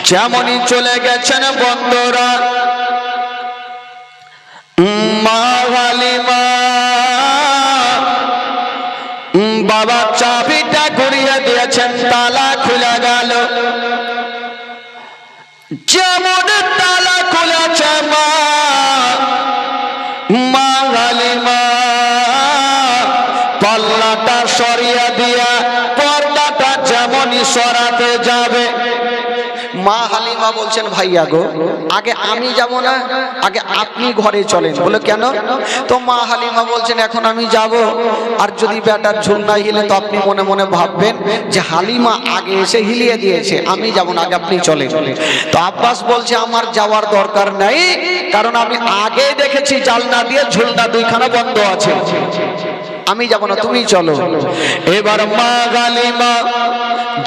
যেমনই চলে গেছেন বন্ধুরা মা হালিমা বাবা চাবিটা ঘুরিয়ে দিয়েছেন, তালা খুলে গেল। যেমন তালা খুলেছে মা হালিমা পাল্লাটা সরিয়ে দিয়া পর্দাটা যেমনই সরাতে যাবে, মা হালিমা বলছেন ভাইয়া গো আগে আমি যাব না, আগে আপনি ঘরে চলেন। বলে কেন? তো মা হালিমা বলছেন এখন আমি যাব, আর যদি বেটার ঝুল না হিলে তো আপনি মনে মনে ভাববেন যে হালিমা আগে এসে হিলিয়ে দিয়েছে, আমি যাব না, আগে আপনি চলেন। তো আব্বাস বলছে আমার যাওয়ার দরকার নাই, কারণ আমি আগে দেখেছি জালনা দিয়ে ঝুলনা দুইখানা বন্ধ আছে, আমি যাব না, তুমি চলো। এবার মা হালিমা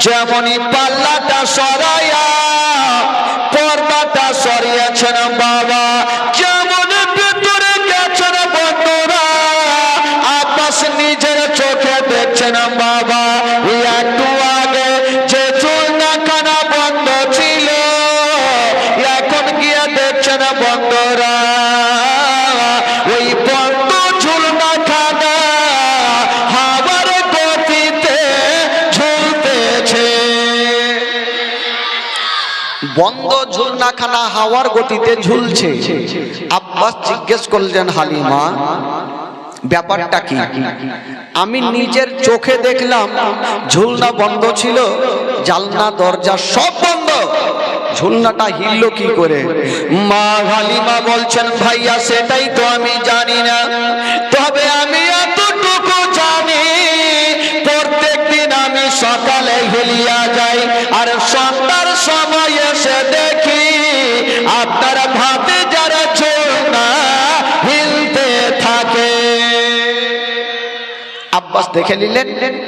যেমনই পাল্লাটা সরাইয়া পর্দাটা সরিয়েছেন বাবা, যেমন ভিতরে গেছেন বন্ধুরা আব্বাস নিজের চোখে দেখছেন বাবা একটু আগে যে ঝুলনাখানা বন্ধ ছিল এখন গিয়ে দেখছেন বন্ধুরা ওই বন্ধ ঝুলনাখানা হাওয়ার গতিতে ঝুলতেছে। বন্ধ ঝুলনাখানা হাওয়ার গতিতে ঝুলছে। আব্বাস জিজ্ঞেস করলেন হালিমা ব্যাপারটা কি? আমি নিজের চোখে দেখলাম ঝুলনা বন্ধ ছিল, জালনা দরজা সব বন্ধ, ঝুলনাটা হিললো কি করে? মা হালিমা বলছেন ভাইয়া সেটাই তো আমি জানি না, তবে আমি এতটুকু জানি প্রত্যেকদিন আমি সকালে হিলিয়া যাই আর সন্ধ্যার সময় এসে দেখি আপনার ভাতে যারা ঝুলনা হিলতে থাকে। আব্বাস দেখে নিলেন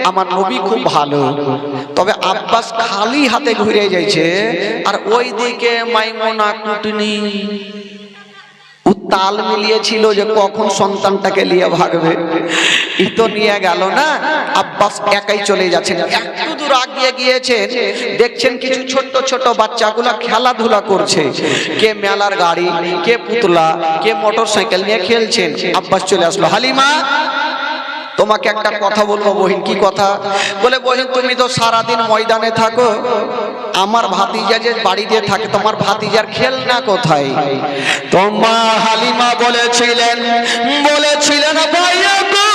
আমার নবী খুব ভালো, তবে আব্বাস খালি হাতে ঘুরে যাইছে আর ওই দিকে মাইমুনা কুটনি তাল মিলিয়েছিল যে কখন সন্তানটাকে নিয়ে ভাগবে, ই তো নিয়ে গেল না। আব্বাস একাই চলে যাচ্ছেন, একটু দূর আগিয়ে গিয়েছেন দেখছেন কিছু ছোট ছোট বাচ্চাগুলা খেলাধুলা করছে, কে মেলার গাড়ি, কে পুতলা, কে মোটর সাইকেল নিয়ে খেলছেন। আব্বাস চলে আসলো, হালিমা তোমাকে একটা কথা বলবো। বহিন কি কথা? বলে বহিন তুমি তো সারাদিন ময়দানে থাকো, আমার ভাতিজা যে বাড়িতে থাকে তোমার ভাতিজার খেলনা কোথায়? তোমা হালিমা বলেছিলেন ভাইয়া গো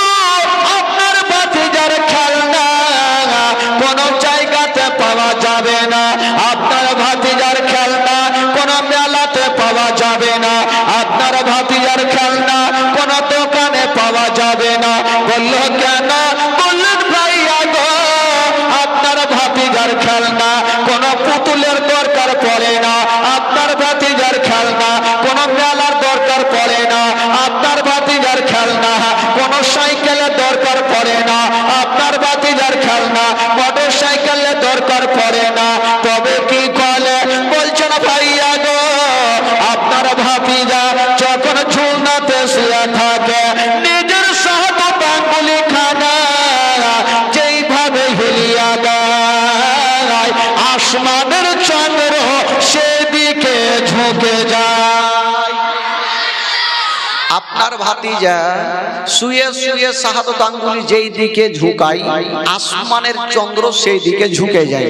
আপনার ভাতিজার খেলনা কোন জায়গাতে পাওয়া যাবে না, আপনার ভাতিজার খেলনা কোন মেলাতে পাওয়া যাবে না, আপনার ভাতিজার খেলনা কোন দোকানে পাওয়া যাবে না। বলল কেন? বললেন ভাইয়া গো আপনার ভাতিজার খেলনা কোন পুতুলের দরকার পড়ে না, আপনার ভাতিজার খেলনা কোন মেলার দরকার পড়ে না, আপনার ভাতিজার খেলনা কোন সাইকেলের দরকার পড়ে না, আপনার ভাতিজার খেলনা মোটর সাইকেলের দরকার পড়ে না। তবে কি করে? বলছেন ভাইয়া গো আপনার ভাতিজা যখন ঝুলনাতে শুয়ে থাকে নিজের সাহায্য আঙ্গুলি খানা যেইভাবে হিলিয়া দেয় আসমানের চন্দ্র সেদিকে ঝুঁকে যায়। আপনার ভাতিজা শুয়ে শুয়ে শাহাদত আঙ্গুলি যেই দিকে ঝুঁকায় আসমানের চন্দ্র সেই দিকে ঝুঁকে যায়।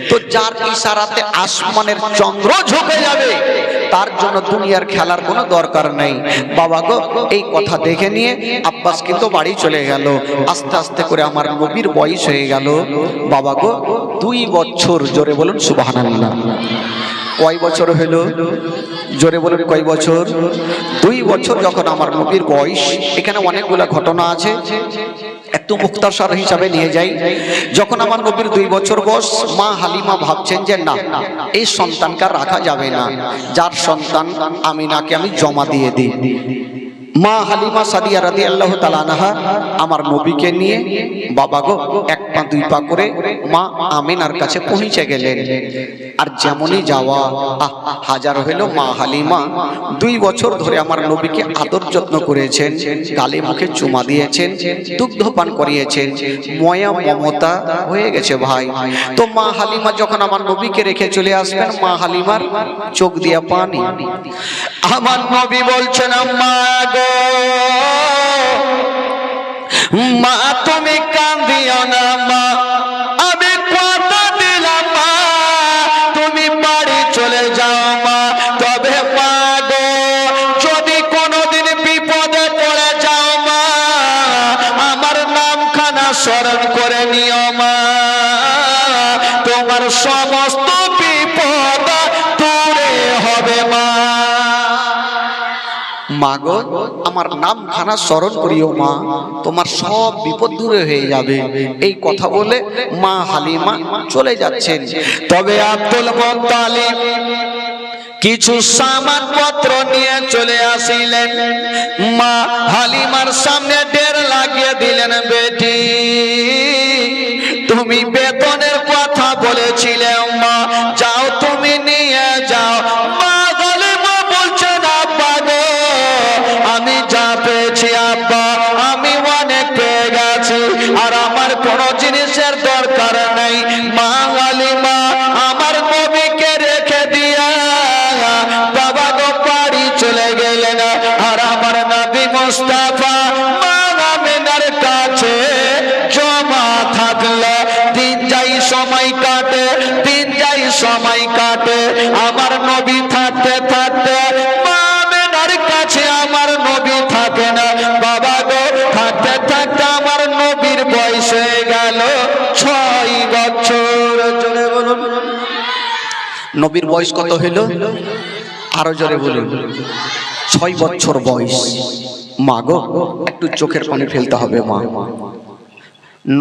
তো যার ইশারাতে আসমানের চন্দ্র ঝুঁকে যাবে তার জন্য দুনিয়ার খেলার কোনো দরকার নেই। বাবা গো এই কথা দেখে নিয়ে আব্বাস কিন্তু বাড়ি চলে গেল। আস্তে আস্তে করে আমার নবীর বয়স হয়ে গেল বাবা গো 2 বছর। জোরে বলুন সুবহানাল্লাহ। কয় বছর হলো? জোরে বলুন কয় বছর? 2 বছর যখন আমার নবীর বয়স। এখানে অনেকগুলা ঘটনা আছে, একটু মুক্তাসার হিসাবে নিয়ে যাই। যখন আমার নবীর 2 বছর বয়স মা হালিমা ভাবছেন যে না এই সন্তানকে রাখা যাবে না, যার সন্তান আমিনাকে আমি জমা দিয়ে দিই। মা হালিমা সাদিয়া রাদিয়াল্লাহু তাআলা আনহা আমার নবীকে নিয়ে বাবা গো এক পা দুই পা করে মা আমিনার কাছে পৌঁছে গেলেন। আর যেমনই যাওয়া হাজার হলো মা হালিমা 2 বছর ধরে আমার নবীকে আদর যত্ন করেছেন, গালে মুখে চুমা দিয়েছেন, দুগ্ধ পান করিয়েছেন, ময়া মমতা হয়ে গেছে ভাই। তো মা হালিমা যখন আমার নবীকে রেখে চলে আসবেন, মা হালিমার চোখ দিয়ে পানি। আমার নবী বলছেন মা গো মা তুমি কাঁদিও না মা, আমি কথা দিলাম মা তুমি বাড়ি চলে যাও মা। তবে মা গো যদি কোনোদিন বিপদে পড়ে যাও মা, আমার নামখানা স্মরণ করে নিও মা, তোমার সমস্ত বিপদ দূরে হবে মা। মা গো আমার নামখানা স্মরণ করিও মা, তোমার সব বিপদ দূরে হয়ে যাবে। এই কথা বলে মা হালিমা চলে যাচ্ছেন। তবে আব্দুল মুত্তালিব কিছু সামানপত্র নিয়ে চলে আসিলেন, মা হালিমার সামনে ঢের লাগিয়ে দিলেন। বেটি তুমি বেতনের কথা বলেছিলে মা, যাও তুমি নিয়ে যাও। মা হালিমা বলছেন আব্বা গো আমি যা পেয়েছি আব্বা আমি অনেক পেয়ে গেছি, আর আমার কোনো জিনিসের দরকার নেই। মা হালিমা আমার নবীকে রেখে দিয়া বাবা গো বাড়ি চলে গেলেন। আর আমার নবী মুস্তাফা মা আমিনার কাছে জমা থাকলো। দিন যাই সময় কাটে, দিন যাই সময় কাটে, আমার নবী থাকতে থাকতে মা আমিনার কাছে আমার নবী থাকে না। বাবা গো থাকতে থাকতে আমার নবীর বয়স হয়ে গেল 6 বছর। জোরে বলুন নবীর বয়স কত হলো? আরো জোরে বলুন 6 বছর বয়স। মা গো একটু চোখের পানি ফেলতে হবে মা।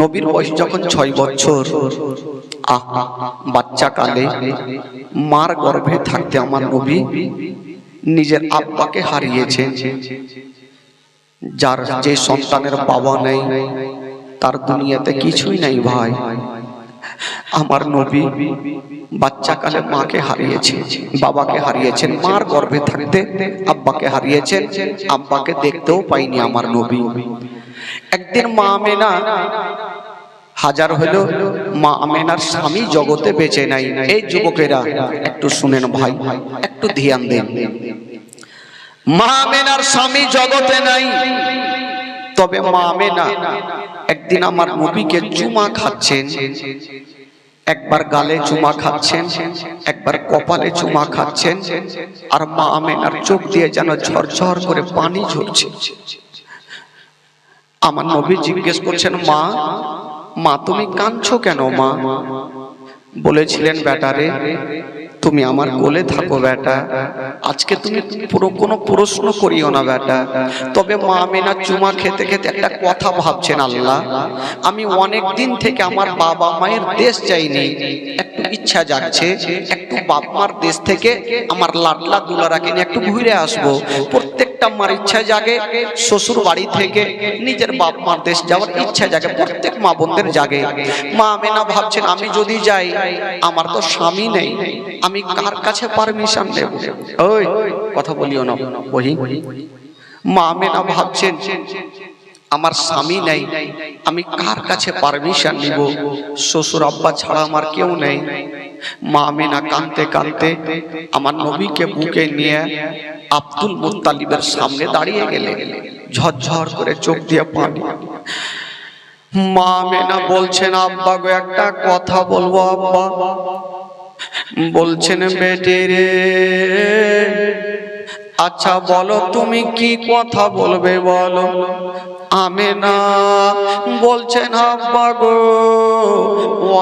নবীর বয়স যখন 6 বছর, বাচ্চা কালে মার গর্ভে থাকতে আমার নবী নিজের আব্বাকে হারিয়েছেন। যার যে সন্তানের বাবা নেই তার দুনিয়াতে কিছুই নাই ভাই। আমার নবী বাচ্চা কালে মাকে হারিয়েছেন, বাবাকে হারিয়েছেন, মার গর্ভে থাকতে আব্বাকে হারিয়েছেন, আব্বাকে দেখতেও পাইনি আমার নবী। একদিন মা আমেনা হাজার হলো মা আমেনার স্বামী জগতে বেঁচে নাই। এই যুবকেরা একটু শুনেন ভাই, একটু ধ্যান দেন। মা আমেনার স্বামী জগতে নাই, তবে মা আমেনা একদিন আমার নবীকে চুমা খাচ্ছেন। একবার গালে চুমা খাচ্ছেন, একবার কপালে চুমা খাচ্ছেন, আর মা আমেনার চোখ দিয়ে যেন ঝরঝর করে পানি ঝরছে। আমার নবী জিজ্ঞেস করছেন মা, মা তুমি কাঁদছো কেন মা? বলেছিলেন বেটারে তুমি আমার কোলে থাকো বেটা, আজকে তুমি পুরো কোনো প্রশ্ন করিও না বেটা। তবে মা আমেনা চুমা খেতে খেতে একটা কথা ভাবছেন, আল্লাহ আমি অনেক দিন থেকে আমার বাবা মায়ের দেশ যাইনি, একটু ইচ্ছা যাচ্ছে একটু বাপ মার দেশ থেকে আমার লাডলা দুলারাকে নিয়ে একটু ঘুরে আসবো। প্রত্যেকটা মার ইচ্ছা জাগে শ্বশুর বাড়ি থেকে নিজের বাপ মার দেশ যাওয়ার ইচ্ছা জাগে, প্রত্যেক মা বোনদের জাগে। মা আমেনা ভাবছেন আমি যদি যাই আমার তো স্বামী নেই, আমি কার কাছে পারমিশন দেব? ওই কথা বলিও না বহি। মা আমেনা ভাবছেন আমার স্বামী নেই, আমি কার কাছে পারমিশন নিব? শ্বশুর আব্বা ছাড়া আমার কেউ নেই। মা আমেনা কাঁদতে কাঁদতে আমার নবীকে বুকে নিয়ে আব্দুল মুত্তালিবের সামনে দাঁড়িয়ে গেলেন, ঝরঝর করে চোখ দিয়ে পানি। মা আমেনা বলছেন আব্বা গো একটা কথা বলবো আব্বা। বলছেন বেটে রে আচ্ছা বলো তুমি কি কথা বলবে বলো। আমেনা বলছেন আব্বা গো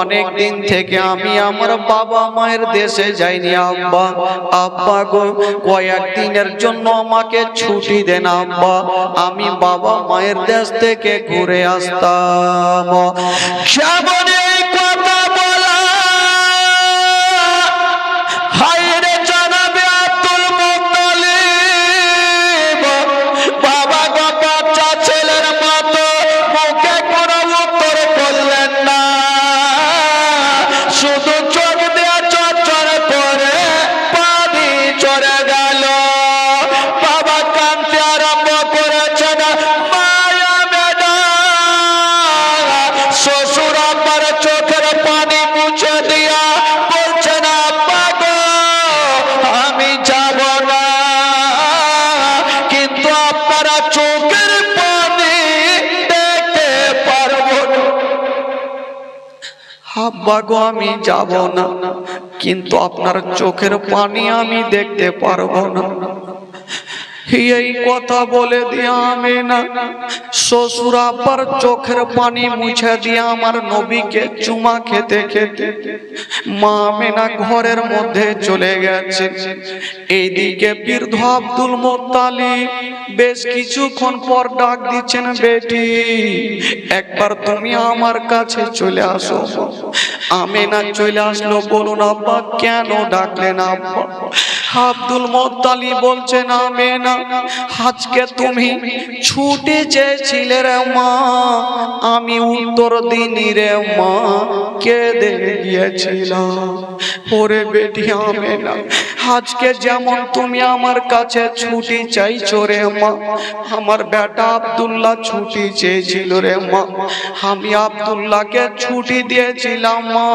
অনেক দিন থেকে আমি আমার বাবা মায়ের দেশে যাইনি আব্বা। আব্বা গো কয়েকদিনের জন্য আমাকে ছুটি দেন আব্বা, আমি বাবা মায়ের দেশ থেকে ঘুরে আসতাম। কেমন এই কথা বলা হায় রে জানাবে আব্দুল মুত্তালিব, আব্বা গো আমি যাব না, কিন্তু আপনার চোখের পানি আমি দেখতে পারবো না। এই কথা বলে দিয়ে আমেনা শ্বশুর আব্বার চোখের পানি মুছে দিয়ে আমার নবীকে চুমা খেতে খেতে মা আমেনা ঘরের মধ্যে চলে গেছে। এইদিকে বৃদ্ধ আব্দুল মুত্তালিব বেশ কিছুক্ষণ পর ডাক দিচ্ছেন, বেটি একবার তুমি আমার কাছে চলে আসো। আমেনা চলে আসলো। বলুন আব্বা কেন ডাকলেন আব্বা? আব্দুল মুত্তালিব বলছেন, আমেনা আজকে তুমি ছুটে চেয়েছিলে রে মা, আমি উত্তর দিনি রে মা, কেঁদে গিয়েছিলাম। ওরে বেটি আমেনা, আজকে যেমন তুমি আমার কাছে ছুটি চাইছো রে মা, আমার বেটা আব্দুল্লাহ ছুটি চেয়েছিল রে মা, আমি আব্দুল্লাহকে ছুটি দিয়েছিলাম মা,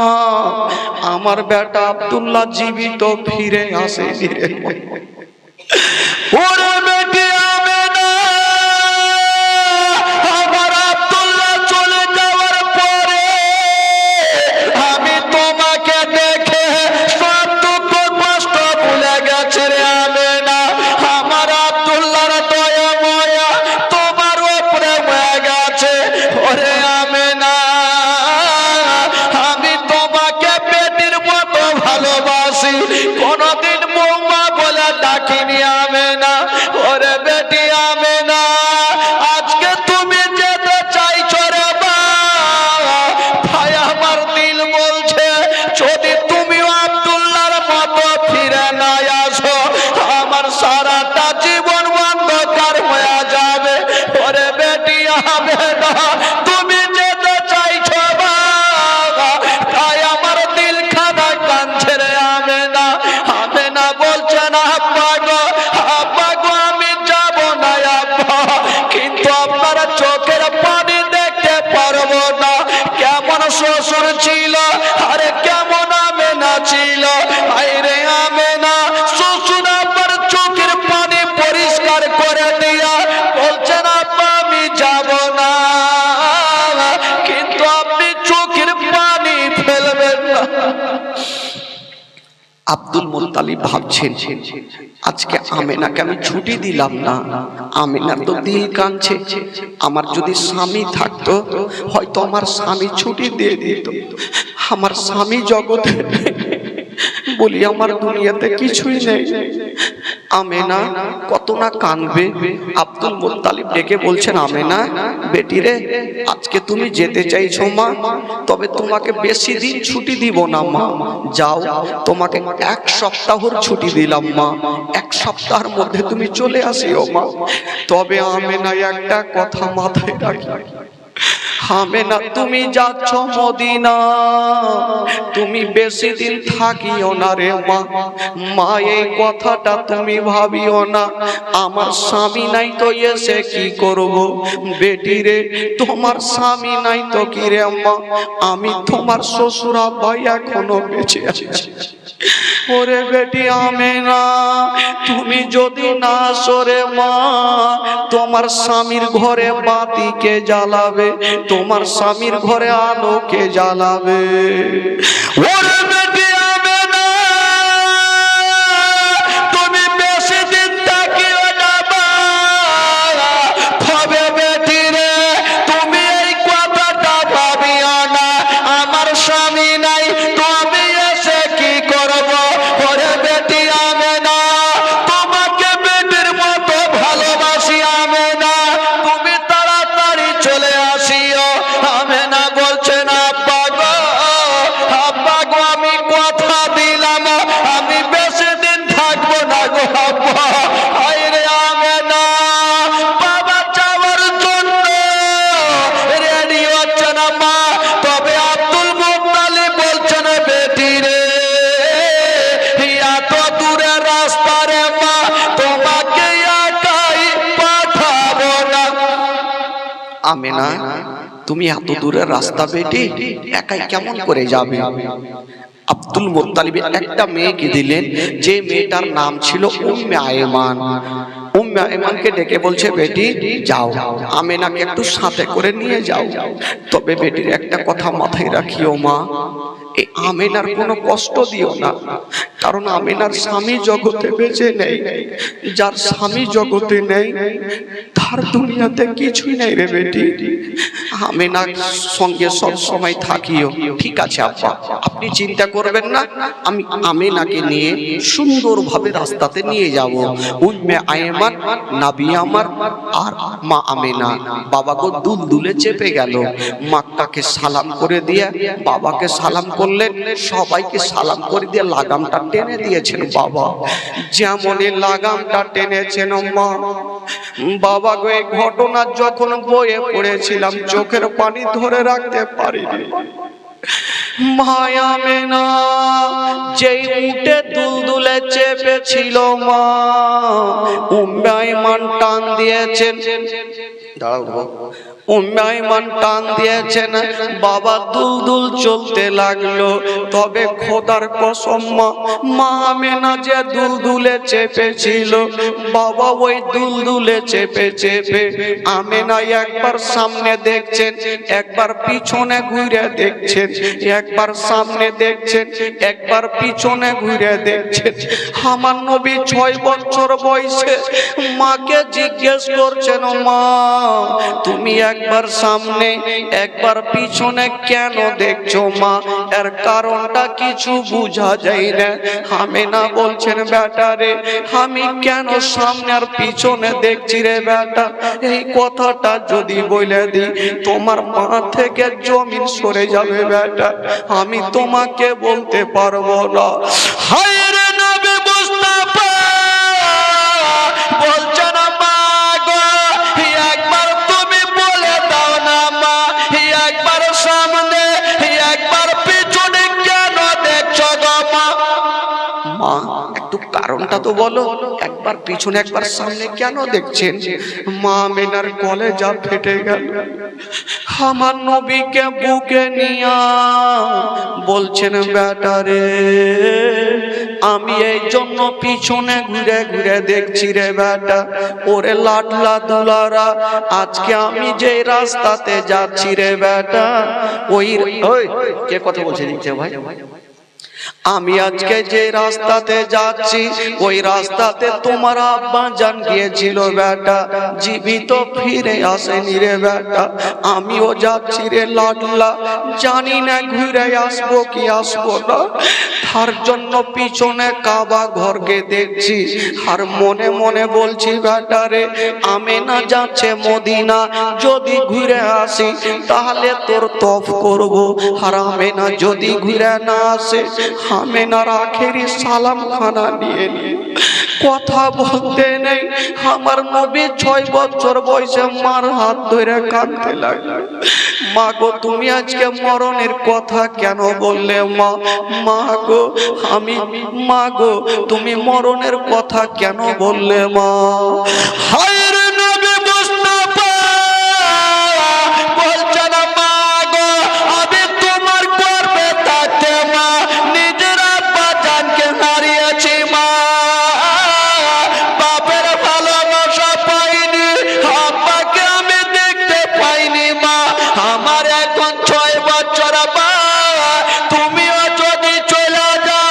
আমার বেটা আব্দুল্লাহ জীবিত ফিরে আসেনি রে মা। ওরে বেটি আমেনা, আমার আব্দুল্লাহ চলে যাওয়ার পরে আমি তোমাকে দেখে সব দুঃখ কষ্ট ভুলে গেছে রে আমেনা। আমার আব্দুল্লাহর দয়া মায়া তোমার উপরে হয়ে গেছে। ওরে আমেনা, আমি তোমাকে বেটির মতো ভালোবাসি, কোনদিন বৌমা বলে ডাকিনি আমেনা। ওরে বেটি আমেনা, আজকে তুমি যেতে চাইছো রে মা, ভাই আমার দিল বলছে যদি তুমি আব্দুল্লাহর মতো ফিরে না আসো, আমার সারাটা জীবন অন্ধকার হয়ে যাবে। ওরে বেটি আমেনা, তুমি যেতে চাইছো মা, তাই আমার দিল খানা কাঁদছে রে আমেনা। আমেনা বলছেন, আব্বা গো আমি যাব না আব্বা, কিন্তু আপনার চোখের পানি দেখতে পারবো না। কেমন শ্বশুর ছিল, আরে কেমন আমেনা ছিল। আইরে আমেনা, শ্বশুর আব্বার চোখের পানি পরিষ্কার করে দিয়া বলছেন, আব্বা আমি যাব না, কিন্তু আপনি চোখের পানি ফেলবেন না। আব্দুল মুত্তালিব ভাবছেন, আজকে আমেনাকে আমি ছুটি দিলাম না, আমেনার তো দিল কাঁদছে। আমার যদি স্বামী থাকতো হয়তো আমার স্বামী ছুটি দিয়ে দিত। আমার স্বামী জগতে বলি আমার দুনিয়াতে কিছুই নেই। আমেনা কত না কাঁদবে। আব্দুল মুত্তালিব ডেকে বলছেন, আমেনা বেটি রে, আজকে তুমি যেতে চাইছো মা, তবে তোমাকে বেশি দিন ছুটি দিব না মা, যাও তোমাকে 1 সপ্তাহর ছুটি দিলাম মা, 1 সপ্তাহের মধ্যে তুমি চলে আসিও মা। তবে আমেনা একটা কথা মাথায় রাখি, আমেনা তুমি যাচ্ছ মদিনা, তুমি বেশি দিন থাকিও না রে মা। মা এই কথাটা তুমি ভাবিও না, আমার স্বামী নাই তো এসে কি করব। বেটি রে, তোমার স্বামী নাই তো কি রে মা, আমি তোমার শ্বশুর ভাই এখনো বেঁচে আছি। ওরে বেটি আমেনা, তুমি যদি না সরে মা, তোমার স্বামীর ঘরে বাতিকে জ্বালাবে, তোমার স্বামীর ঘরে আলোকে জ্বালাবে। ওরে বেটি আমেনা, তুমি বেশি দিন থাকিও না মা, তবে বেটি রে তুমি এই কথাটা ভাবিও না, আমার স্বামী নাই তো আমি এসে কি করব। ওরে বেটি আমেনা, তোমাকে বেটির মতো ভালোবাসি আমেনা, তুমি তাড়াতাড়ি চলে আসিও। আমেনা বলছেন, আব্বা গো আমি কথা দিলাম আমি বেশি দিন থাকবো না গো আব্বা। আইরে আমেনা, বাবা যাওয়ার জন্য রেডি হচ্ছে না মা। তবে আব্দুল মুত্তালিব বলছেন, বেটি রে এত দূরের রাস্তা রে মা, তোমাকে একাই পাঠাবো না। আমেনা, তুমি এত দূরের রাস্তা বেটি একাই কেমন করে যাবে? আব্দুল মুত্তালিব একটা মেয়েকে দিলেন, যে মেয়েটার নাম ছিল উম্মে আয়মান। উম্মে আইমানকে ডেকে বলছে, বেটি যাও, আমেনাকে একটু সাথে করে নিয়ে যাও। তবে বেটির একটা কথা মাথায় রাখিও মা, এই আমেনার কোনো কষ্ট দিও না, কারণ আমেনার স্বামী জগতে বেঁচে নেই। যার স্বামী জগতে নেই তার দুনিয়াতে কিছুই নেই রে বেটি। আমেনার সঙ্গে সব সময় থাকিও। ঠিক আছে আব্বা, আপনি চিন্তা করবেন না, আমি আমেনাকে নিয়ে সুন্দরভাবে রাস্তাতে নিয়ে যাব। উম্মে আইমান, নাবি আমার আর মা আমেনা বাবাকে দুলদুলে চেপে গেল। মাকে সালাম করে দিয়ে বাবাকে সালাম করলেন, সবাইকে সালাম করে দিয়ে লাগামটা টেনে দিয়েছেন বাবা। যেমনই লাগামটা টেনেছেন মা, বাবা গো এই ঘটনা যখন বয়ে পড়েছিলাম চোখের পানি ধরে রাখতে পারিনি। মায়ামেনা যেই উঠে দুলদুলে চেপেছিল মা, উম্মে আইমান টান দিয়েছেন, দাঁড়াও, উম্মে আইমান টান দিয়েছেন, বাবা দুলদুল চলতে লাগলো। তবে খোদার কসম মা আমেনা যে দুলদুলে চেপেছিল, বাবা ওই দুলদুলে চেপে চেপে আমেনা একবার সামনে দেখছেন, একবার পিছনে ঘুরে দেখছেন, একবার সামনে দেখছেন, একবার পিছনে ঘুরে দেখছেন। আমার নবী 6 বছর বয়সে মাকে জিজ্ঞেস করছেন, মা তুমি একবার সামনে একবার পিছনে কেন দেখছো মা? এর কারণটা কিছু বোঝা যায় না। আমেনা বলছেন, বেটা রে আমি কেন সামনে আর পিছনে দেখছি রে বেটা, এই কথাটা যদি বলে দিই তোমার মা থেকে জমিন সরে যাবে বেটা, আমি তোমাকে বলতে পারবো না। হায় রে নবী মুস্তাফা বলছেন, মা গো একবার তুমি বলে দাও না মা, একবার সামনে একবার পিছনে কেন দেখছো গো মা? মা একটু কারণটা তো বলো, একবার পিছনে একবার সামনে কেন দেখছেন? মা আমেনার কলেজা ফেটে গেল। আমার নবীকে বুকে নিয়া বলছেন, বেটা রে আমি এই জন্য পিছনে ঘুরে ঘুরে দেখছি রে বেটা, ওরে লাডলা দুলারা আজকে আমি যে রাস্তাতে যাচ্ছি রে বেটা, ওই কে কথা বলছে দিচ্ছে ভাই, আমি আজকে যে রাস্তাতে যাচ্ছি ওই রাস্তাতে তোমার আব্বা জান গিয়েছিল বেটা, জীবিত ফিরে আসেনি রে বেটা, আমিও যাচ্ছি রে লাডলা, জানি না ঘুরে আসবো কি আসবো না, তার জন্য পিছনে কাবা ঘরকে দেখছি আর মনে মনে বলছি, বেটা রে আমেনা যাচ্ছে মদিনা, যদি ঘুরে আসি তাহলে তোর তফ করব, আর আমেনা যদি ঘুরে না আসে আমেনার আখেরি সালাম খানা নিয়ে নিয়ে কথা বলতে নেই। আমার নবী 6 বছর বয়সে মার হাত ধরে কাঁদতে লাগলো, মা গো তুমি আজকে মরণের কথা কেন বললে মা? মা গো আমি, মা গো তুমি মরণের কথা কেন বললে মা? হায় রে নবী মুস্তাফা বলছেন, মা গো আমি তোমার গর্ভে থাকতে মা নিজের আব্বা জানকে হারিয়েছি মা, বাপের ভালোবাসা পাইনি, আব্বাকে আমি দেখতে পাইনি মা, আমার এখন 6 বছর মা, তুমিও যদি চলে যাও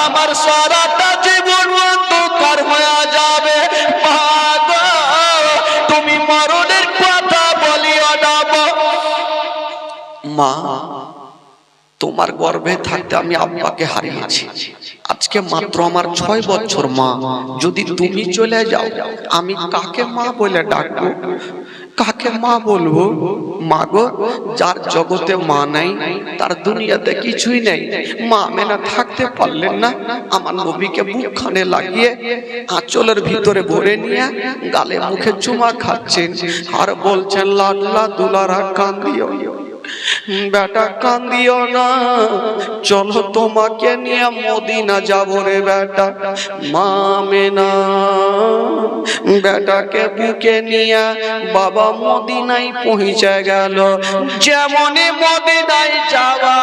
আমার সারাটা জীবন অন্ধকার হয়ে যাবে মা গো, তুমি মরণের কথা বলিও না মা, তোমার গর্ভে থাকতে আমি আব্বাকে হারিয়েছি, আজকে মাত্র আমার 6 বছর মা, যদি তুমি চলে যাও আমি কাকে মা বলে ডাকবো, কাকে মা বলবো? মা গো যার জগতে মা নাই তার দুনিয়াতে কিছুই নেই। মা আমেনা থাকতে পারলেন না, আমার নবীকে বুকখানে লাগিয়ে আঁচলের ভিতরে ভরে নিয়ে গালে মুখে চুমা খাচ্ছেন আর বলছেন, লাডলা দুলারা কান্দিও বেটা কান্দিও না, চলো তোমাকে নিয়ে মদিনা যাবো রে বেটা। মা আমেনা বেটাকে বুকে নিয়ে বাবা মদিনায় পৌঁছে গেল। যেমনই মদিনায় যাওয়া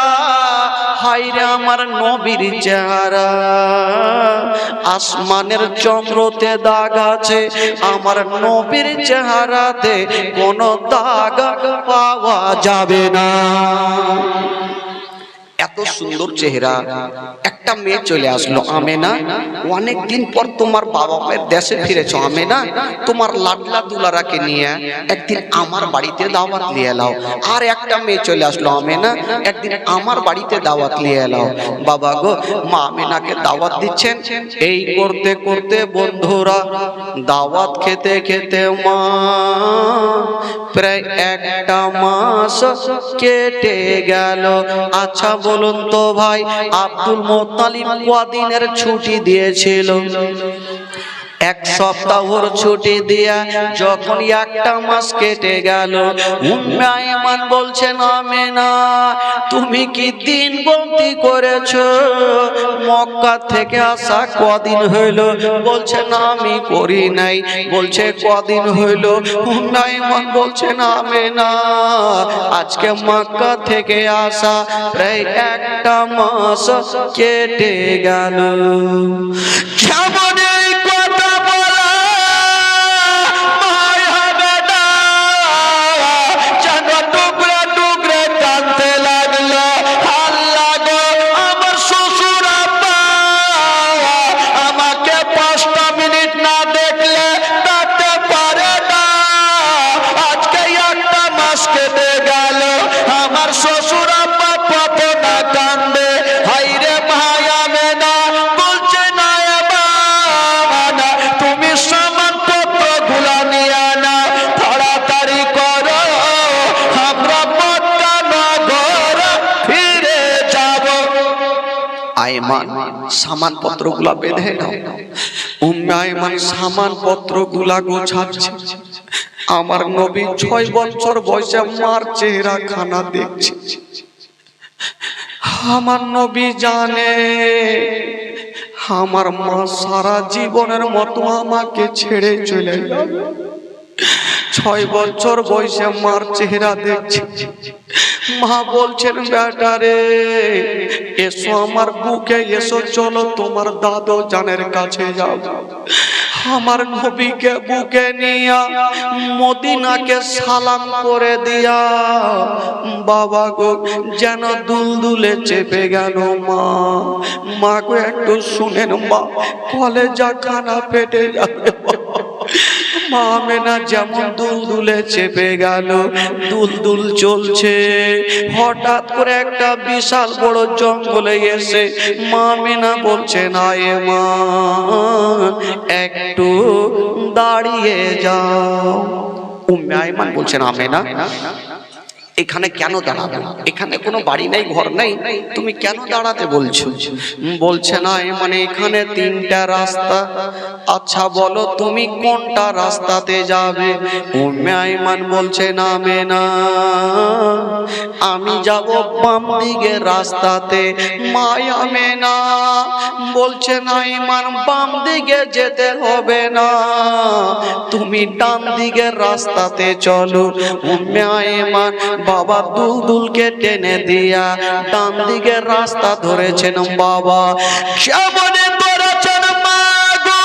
হায়রে আমার নবীর চেহারা, আসমানের চন্দ্রতে দাগ আছে, আমার নবীর চেহারাতে কোনো দাগ পাওয়া যাবে না। এত সুন্দর চেহারা। একটা মেয়ে চলে আসলো, আমেনা, অনেকদিন পর তোমার বাবা মায়ের দেশে ফিরেছো আমেনা, তোমার লাডলা দুলারাকে নিয়ে একদিন আমার বাড়িতে দাওয়াত নিয়ে এলাও। আর একটা মেয়ে চলে আসলো, আমেনা, একদিন আমার বাড়িতে দাওয়াত নিয়ে এলাও। বাবা গো, মা আমেনাকে দাওয়াত দিচ্ছেন। এই করতে করতে বন্ধুরা দাওয়াত খেতে খেতে মা প্রায় একটা মাস কেটে গেল। আচ্ছা বলুন তো ভাই, আব্দুল মুত্তালিব কদিনের ছুটি দিয়েছিল? এক সপ্তাহর ছুটি দিয়া যখন একটা মাস কেটে গেল, উম্মে আয়মান বলছেন, আমেনা তুমি কি দিন গন্তি করেছো? মক্কা থেকে আসা কদিন হইল? বলছেন আমি করি নাই। বলছে কদিন হইল? উম্মে আয়মান বলছেন, আমেনা আজকে মক্কা থেকে আসা প্রায় একটা মাস কেটে গেল। সামান পত্রগুলা বেঁধে নাও। উম্মে আয়মান সামান পত্রগুলা গোছাচ্ছে। আমার নবী 6 বছর বয়সে মার চেহারা খানা দেখছে। আমার নবী জানে আমার মা সারা জীবনের মতো আমাকে ছেড়ে চলে যাবে। 6 বছর বয়সে মার চেহারা দেখছে। মা বলছেন, বেটা রে এসো আমার বুকে এসো, চলো তোমার দাদু জানের কাছে যাও। আমার নবীকে বুকে নিয়া মদিনাকে সালাম করে দিয়া বাবা গো যেন দুলদুলে চেপে গেল। মা গো একটু শুনেন মা, কলেজা খানা পেটে যাবে। মা আমেনা যেমন দুলদুলে চেপে গেল, দুলদুল চলছে। হঠাৎ করে একটা বিশাল বড় জঙ্গলে এসে মা আমেনা বলছেন, আয়ে মা একটু দাঁড়িয়ে যাও। উম্মে আয়মান বলছেন, আমেনা এখানে কেন দাঁড়াবে? এখানে কোনো বাড়ি নাই, ঘর নাই, তুমি কেন দাঁড়াতে বলছো? বলছে না মানে এখানে 3টা রাস্তা। আচ্ছা বলো তুমি কোনটা রাস্তাতে যাবে? উম্মে আয়মান বলছে, না আমেনা আমি যাব বাম দিকের রাস্তাতে। মা আমেনা বলছে, না আয়মান বাম দিকে যেতে হবে না, তুমি ডান দিকের রাস্তাতে চলো। উম্মে আয়মান বাবা দুলদুলকে টেনে দিয়া ডান দিকের রাস্তা ধরেছেন। বাবা কেমনে ধরেছেন? মা গো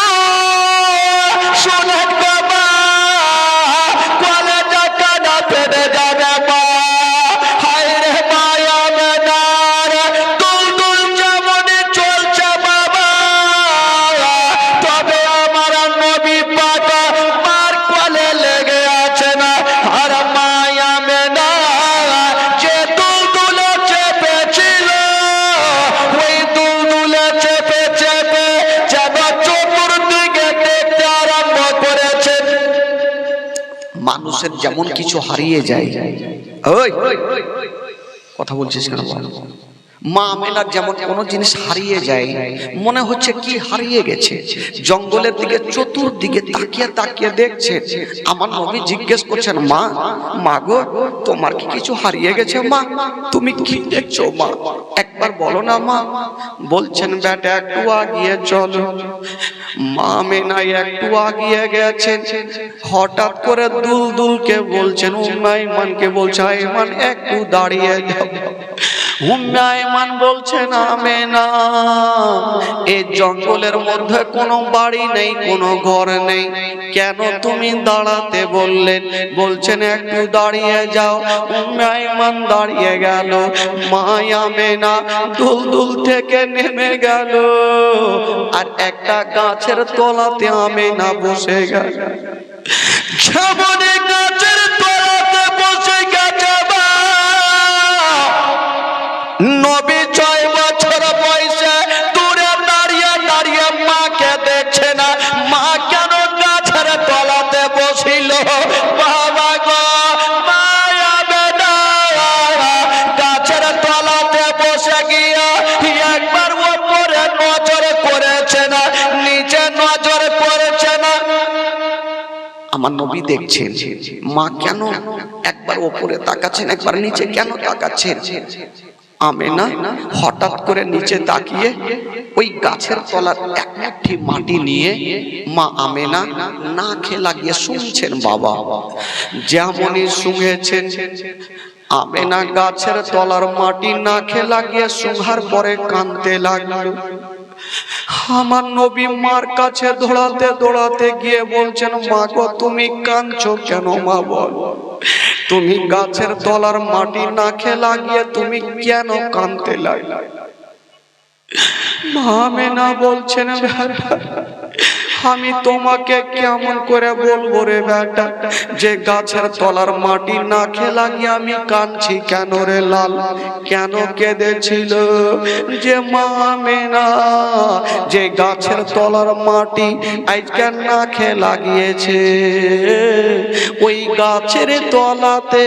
শোনেন বাবা, কলেজা কানা পেটে যাবে। মা হায় রে মায়া মেনার দুলদুল যেমন চলছে বাবা, তবে আমার নবী পাক মার কোলে লেগে আছে না। আর মায়া মেনা যে দুলদুলে চেপেছিল, ওই দুলদুলে চেপে চেপে যেন চতুর্দিকে দেখতে আরম্ভ করেছে। মানুষের যেমন কিছু হারিয়ে যায়, ওই কথা বলছিস কেন? মা আমেনার যেমন কোনো জিনিস হারিয়ে যায়, মনে হচ্ছে কি হারিয়ে গেছে। জঙ্গলের দিকে চতুর্দিকে তাকিয়ে তাকিয়ে দেখছে। আমার নবী জিজ্ঞেস করছেন, মা মা গো তোমার কি কিছু হারিয়ে গেছে? মা তুমি কি দেখছো? মা একবার বলো না মা। বলছেন, বেটা একটু আগিয়ে চলো। মা আমেনা একটু আগিয়ে গেছেন। হঠাৎ করে দুলদুলকে বলছেন, উম্মে আয়মানকে বলছে, আয়মান একটু দাঁড়িয়ে যাও। উম্মে আয়মান বলছেন আমেনা, এই জঙ্গলের মধ্যে কোনো বাড়ি নেই, কোনো ঘর নেই, কেন তুমি দাঁড়াতে বললেন? বলছেন একটু দাঁড়িয়ে যাও। উম্মে আয়মান দাঁড়িয়ে গেল। মা আমেনা দুলদুল থেকে নেমে গেল আর একটা গাছের তলাতে আমেনা বসে গেল। গাছের তলাতে বসে গেছে নবী 6 বছর বয়সে দূরে দাঁড়িয়ে দাঁড়িয়ে মাকে দেখছে না। মা কেন গাছের তলাতে বসিল? বাবা গো, মা আমেনা গাছের তলাতে বসে গিয়া একবার উপরে নজর করেছে না, নিচে নজর করেছে না। আমার নবী দেখছেন মা কেন একবার উপরে তাকাচ্ছেন, একবার নিচে কেন তাকাচ্ছেন। আমেনা হঠাৎ করে নিচে তাকিয়ে ওই গাছের তলার এক মুঠি মাটি নিয়ে মা আমেনা নাকে লাগিয়ে শুনছেন। বাবা যেমনই শুনেছেন, আমেনা গাছের তলার মাটি নাকে লাগিয়ে শুনহার পরে কাঁদতে লাগলো। আমার নবী মার কাছে দৌড়াতে দৌড়াতে গিয়ে বলছেন, মা গো তুমি কাঁদছো কেন? মা বল, তুমি গাছের তলার মাটি নাকে লাগিয়ে তুমি কেন কাঁদতে লাগলে? মা আমেনা বলছেন, আমি তোমাকে কেমন করে বলবো রে বেটা, যে গাছের তলার মাটি নাকে লাগিয়ে আমি কাঁদছি কেন রে লাল? কেন কেঁদেছিল? যে মা আমেনা যে গাছের তলার মাটি আজকে নাকে লাগিয়েছে, ওই গাছের তলাতে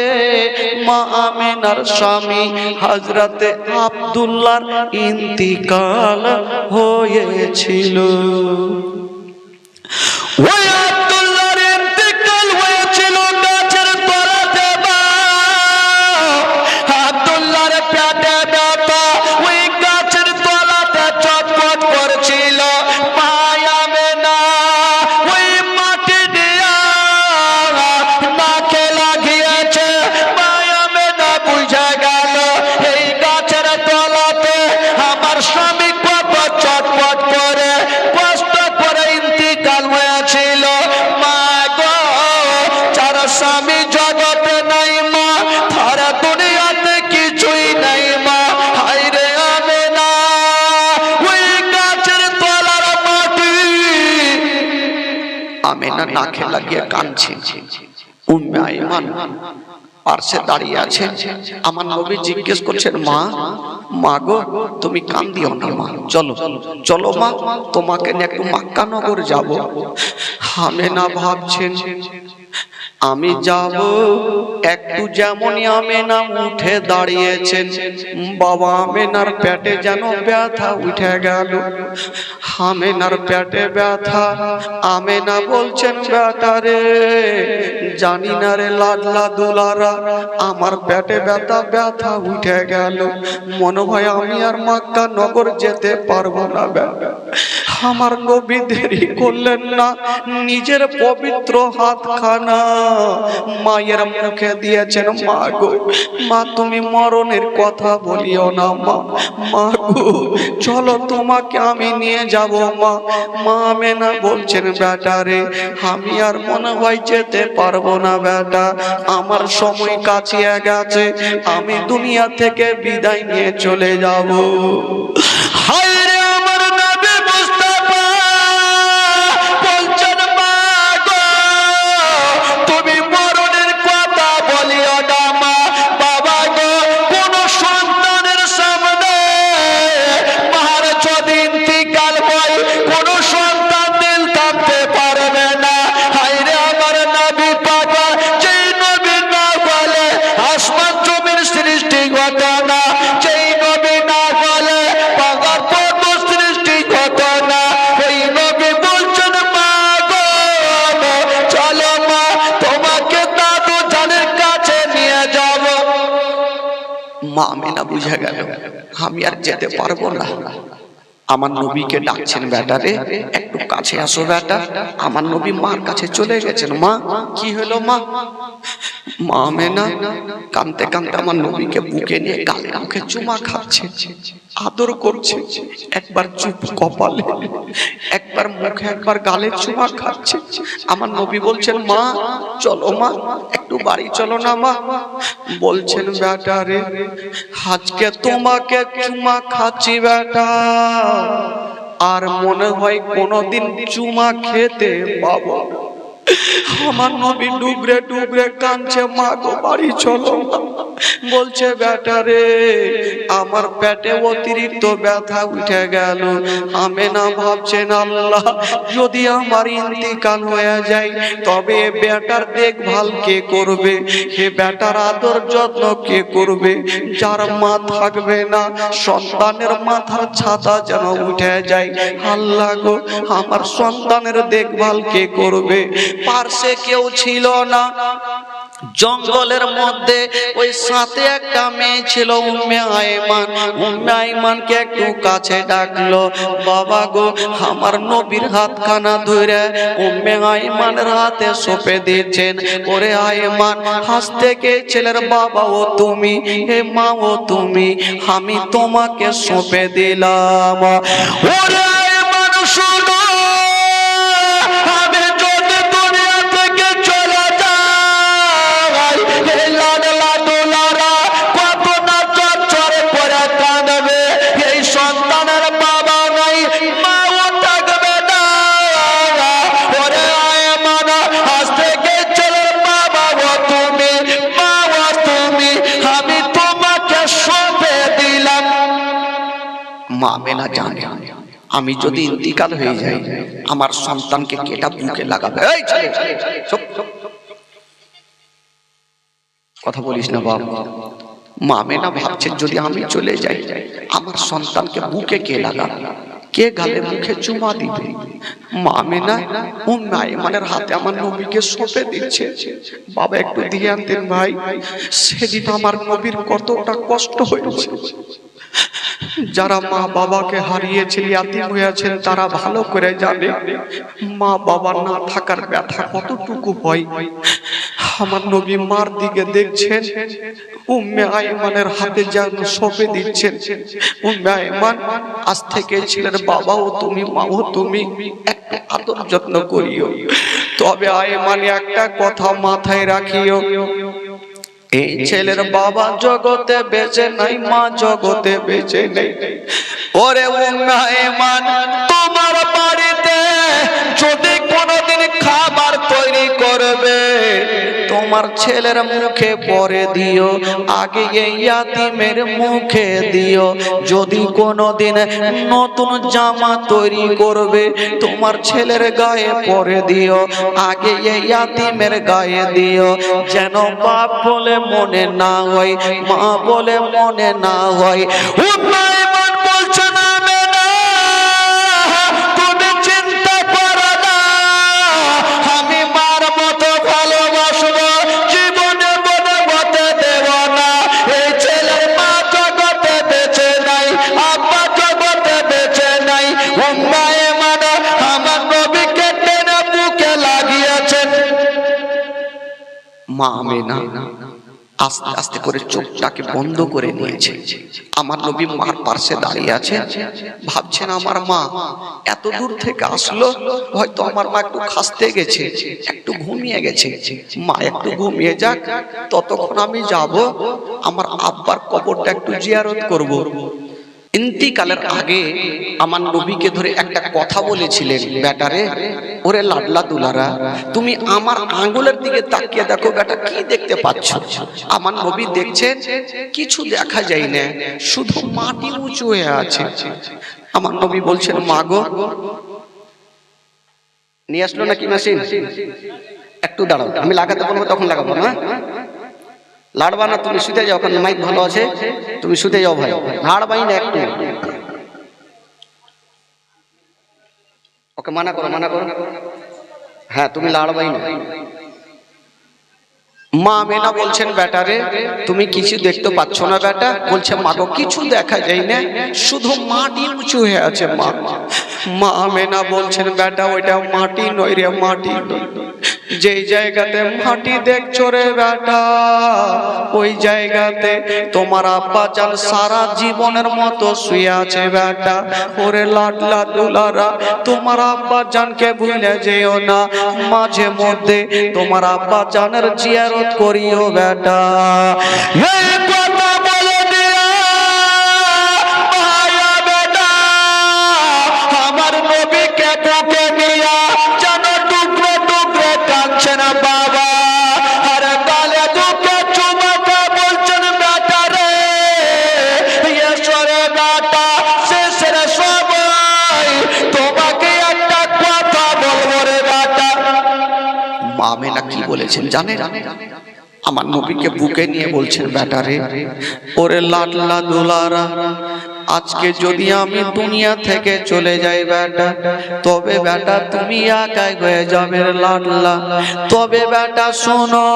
মা আমেনার স্বামী হযরতে আব্দুল্লাহর ইন্তিকাল হয়েছিল। ওই আব্দুল্লাহর ইন্তিকাল হয়েছিল গাছের তলাতে। আব্দুল্লাহর পেটে ব্যথা, ওই গাছের তলাতে চটপট করছিল। মা আমেনা ওই মাটি দিয়া নাকে লাগিয়েছে। মা আমেনা বুঝে গেল এই গাছের তলাতে আমার স্বামী কত চটপট করে কষ্ট করে ইন্তিকাল হয়েছিল। মা গো, যার স্বামী জগতে নাই মা, তার দুনিয়াতে কিছুই নাই মা। হায় রে আমেনা ওই গাছের তলার মাটি। আমেনা নাকে লাগিয়ে কাঁদছে। উম্মে আয়মান পাশে দাঁড়িয়ে আছে। আমার নবী জিজ্ঞেস করছেন, মা মা গো তুমি কান্দিও না মা, চলো চলো মা, তোমাকে নিয়ে একটু মক্কা নগর যাব। আমেনা ভাবছেন আমি যাব একটু। যেমনই আমেনা উঠে দাঁড়িয়েছেন, বাবা আমেনার পেটে যেন ব্যথা উঠে গেল। আমেনার পেটে ব্যথা। আমেনা বলছেন, বেটা রে জানি না রে লাডলা দুলারা, আমার পেটে ব্যথা ব্যথা উঠে গেল, মনে হয় আমি আর মক্কা নগর যেতে পারবো না। বেটা আমার নবী দেরি করলেন না, নিজের পবিত্র হাতখানা মায়ের মুখে দিয়েছেন। মা গো, মা তুমি মরণের কথা বলিও না মা। মা গো চলো তোমাকে আমি নিয়ে যাব মা। মা আমেনা বলছেন, বেটা রে আমি আর মনে হয় যেতে পারবো না বেটা, আমার সময় কাছিয়ে গেছে, আমি দুনিয়া থেকে বিদায় নিয়ে চলে যাব। হায় রে আমার নবী মুস্তাফা বলছেন, মা গো তুমি মরণের কথা বলিও না মা। বাবা গো কোন সন্তানের সামনে মার যদি ইন্তিকাল হয়, কোন সন্তান দিল থামতে পারবে না। হায় রে আমার নবী পাক, যেই নবী না বলে আসমান জমির সৃষ্টি ঘটে না, যেই নবী না বলে পাহাড় পর্বত সৃষ্টি ঘটে না, ওই নবী বলছেন, মা গো চলো মা তোমাকে দাদু জানের কাছে নিয়ে যাব। মা আমেনা বুঝে গেল আমি আর যেতে পারবো না। আমার নবীকে ডাকছেন, বেটারে একটু কাছে আসো বেটা। আমার নবী মার কাছে চলে গেছেন। মা, কি হলো মা? মা আমেনা কাঁদতে কাঁদতে আমার নবীকে বুকে নিয়ে গালে মুখে চুমা খাচ্ছে, আদর করছে। একবার চুপ কপালে, একবার মুখে, একবার গালে চুমা খাচ্ছে। আমার নবী বলছেন, মা চলো মা, একটু বাড়ি চলো না মা। বলছেন, বেটা রে আজকে তোমাকে চুমা খাচ্ছি বেটা, আর মনে হয় কোনদিন চুমা খেতে পাবো। আমার নবী ডুবরে ডুবরে কাঁদছে, মা গো বাড়ি চলো। বলছে, বেটা রে আমার পেটে অতিরিক্ত ব্যথা উঠে গেল। আমেনা ভাবছেন, আল্লাহ যদি আমার ইন্তিকাল হয়ে যায় তবে বেটার দেখভাল কে করবে? হে বেটার আদর যত্ন কে করবে? যার মা থাকবে না, সন্তানের মাথার ছাতা যেন উঠে যায়। আল্লাহ গো আমার সন্তানের দেখভাল কে করবে? পার্শ্বে কেউ ছিল না। জঙ্গলের মধ্যে ওই সাথে একটা মেয়ে ছিল, উম্মে আয়মান। উম্মে আয়মানকে একটু কাছে ডাকলো, বাবা গো আমার নবীর হাতখানা ধরে উম্মে আয়মানের হাতে সঁপে দিয়েছেন। ওরে আয়মান, আজ থেকে ছেলের বাবা ও তুমি, হে মা ও তুমি, আমি তোমাকে সঁপে দিলাম। ওরে আয়মান শোনো, মা আমেনা জানে আমি যদি ইন্তিকাল হয়ে যাই আমার সন্তানকে কেটা বুকে লাগাবে। এই ছেলে চুপ, কথা বলিস না বাবা। মা আমেনা ভাবছেন, যদি আমি চলে যাই আমার সন্তানকে বুকে কে লাগাবে, কে গালে মুখে চুমা দিবে? মা আমেনা উম্মে আয়মানের হাতে আমার নবীকে সঁপে দিচ্ছে। বাবা একটু দিয়ে আনতেন ভাই, সেদিন আমার নবীর কতটা কষ্ট হয়েছে। যারা মা বাবাকে হারিয়েছেন, ইয়াতীম হয়েছেন, তারা ভালো করে জানে মা বাবা না থাকার ব্যথা কতটুকু হয়। আমার নবী মার দিকে দেখছেন, উম্মে আয়মানের হাতে যেন সঁপে দিচ্ছেন। উম্মে আয়মান, আজ থেকে ছেলের বাবাও তুমি, মাও তুমি, একটা আদর যত্ন করিও। তবে আয়মান একটা কথা মাথায় রাখিও, এই ছেলের বাবা জগতে বেঁচে নাই, মা জগতে বেঁচে নেই। ওরে উম্মে আয়মান, তোমার বাড়িতে যদি কোনোদিন খাবার তৈরি করবে তোমার ছেলের মুখে পরে দিও, আগে এই ইয়াতীমের মুখে দিও। যদি কোনোদিন নতুন জামা তৈরি করবে তোমার ছেলের গায়ে পরে দিও, আগে এই ইয়াতীমের গায়ে দিও, যেন বাপ বলে মনে না হয়, মা বলে মনে না হয়। মা আমেনা আস্তে আস্তে করে চোখটাকে বন্ধ করে নিয়েছে। আমার নবী মার পাশে দাঁড়িয়ে আছে, ভাবছেন আমার মা এত দূর থেকে আসলো, হয়তো আমার মা একটু খাসতে গেছে, একটু ঘুমিয়ে গেছে। মা একটু ঘুমিয়ে যাক, ততক্ষণ আমি যাব আমার আব্বার কবরটা একটু জিয়ারত করব। ইন্তিকালের আগে আমার নবীকে ধরে একটা কথা বলেছিলেন, বেটারে ওরে লাডলা দুলারা, তুমি আমার আঙ্গুলের দিকে তাকিয়ে দেখো বেটা, কি দেখতে পাচ্ছ? আমার নবী দেখছেন কিছু দেখা যায় না, শুধু মাটি উঁচু হয়ে আছে। আমার নবী বলছেন, মা গো, নিয়ে আসলো নাকি মেশিন? একটু দাঁড়াও, আমি লাগাতে বলবো তখন লাগাবো না, লাড়বা না, তুমি শুতে যাও, ওখানে মাইক ভালো আছে, তুমি শুতে যাও ভাই, লাড়বাই না একটু। ওকে মানা করো, মানা করো, হ্যাঁ তুমি লাড়বাই না। মা আমেনা বলছেন, বেটা রে তুমি কিছু দেখতে পাচ্ছ না? বেটা বলছে, মা গো কিছু দেখা যায় না, শুধু মাটি উঁচু হয়ে আছে। মা আমেনা বলছেন, বেটা ওইটা মাটি নয় রে, মাটি নয়। যেই জায়গাতে মাটি দেখছো রে বেটা, ওই জায়গাতে তোমার আব্বা জান সারা জীবনের মতো শুয়ে আছে বেটা। ওরে লাডলা দুলারা, তোমার আব্বা জানকে ভুলে যেও না, মাঝে মধ্যে তোমার আব্বা জানের জিয়ারত করিও বেটা। এই কথা বলে দিয়া ভাইয়া বেটা আমার নবীকে বুকে নিয়া যেন টুকরো টুকরো কাঁদছে না বাবা। আর গালে বুকে চুমাকে বলছেন, বেটা রে এসরে বেটা শেষের সবাই তোমাকে একটা কথা বলবো রে বেটা। মা আমেনা কি বলেছেন জানেন? আমার নবীকে বুকে নিয়ে বলছেন, বেটা রে ওরে লাডলা দুলারা, আজকে যদি আমি দুনিয়া থেকে চলে যাই বেটা, তবে বেটা তুমি একাই হয়ে যাবে লাডলা। তবে বেটা শোনো,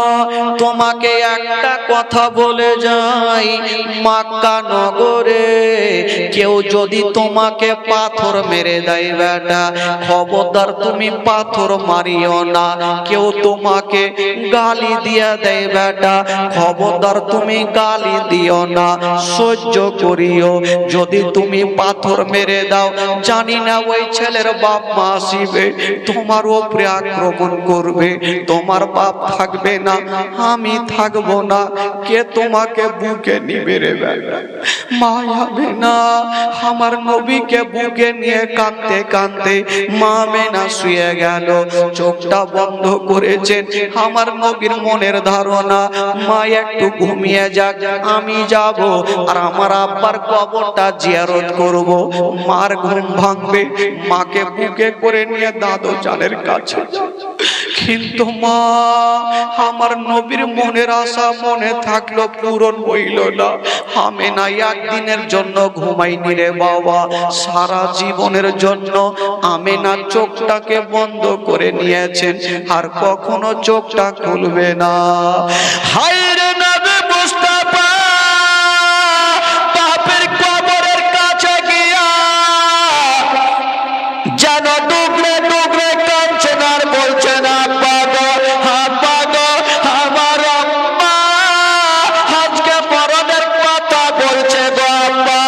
তোমাকে একটা কথা বলে যাই, মক্কা নগরে কেউ যদি তোমাকে পাথর মেরে দেয় বেটা, খবরদার তুমি পাথর মারিও না। কেউ তোমাকে গালি দিয়ে দেয় বেটা, খবরদার তুমি গালি দিও না, সহ্য করিও। যদি তুমি পাথর মেরে দাও, জানি না ওই ছেলের বাপ মা আসিবে তোমার উপরে আক্রমণ করবে, তোমার বাপ থাকবে না, আমি থাকবো না, কে তোমাকে বুকে নিবে রে বেটা? মা আমেনা আমার নবীকে বুকে নিয়ে কাঁদতে কাঁদতে মা আমেনা শুয়ে গেল, চোখটা বন্ধ করেছেন। আমার নবীর মনের ধারণা, মা একটু ঘুমিয়ে যাক, আমি যাব আর আমার আব্বার কবরটা জিয়ারত করব। মার ঘুম ভাঙবে, মাকে বুকে করে নিয়ে দাদু জানের কাছে। কিন্তু মা আমার নবীর মনের আশা মনে থাকলো, পূরণ হইল না। আমেনা একদিনের জন্য ঘুমাইনি রে বাবা, সারা জীবনের জন্য আমেনা চোখটাকে বন্ধ করে নিয়েছেন, আর কখনো চোখটা খুলবে না। হায় রে নবী মুস্তাফা বাপের কবরের কাছে গিয়া যেন টুকরে টুকরে কাঁদছেন আর বলছেন, আব্বা গো, আব্বা গো, আমার আম্মা আজকে মরণের কথা বলছে গো আব্বা।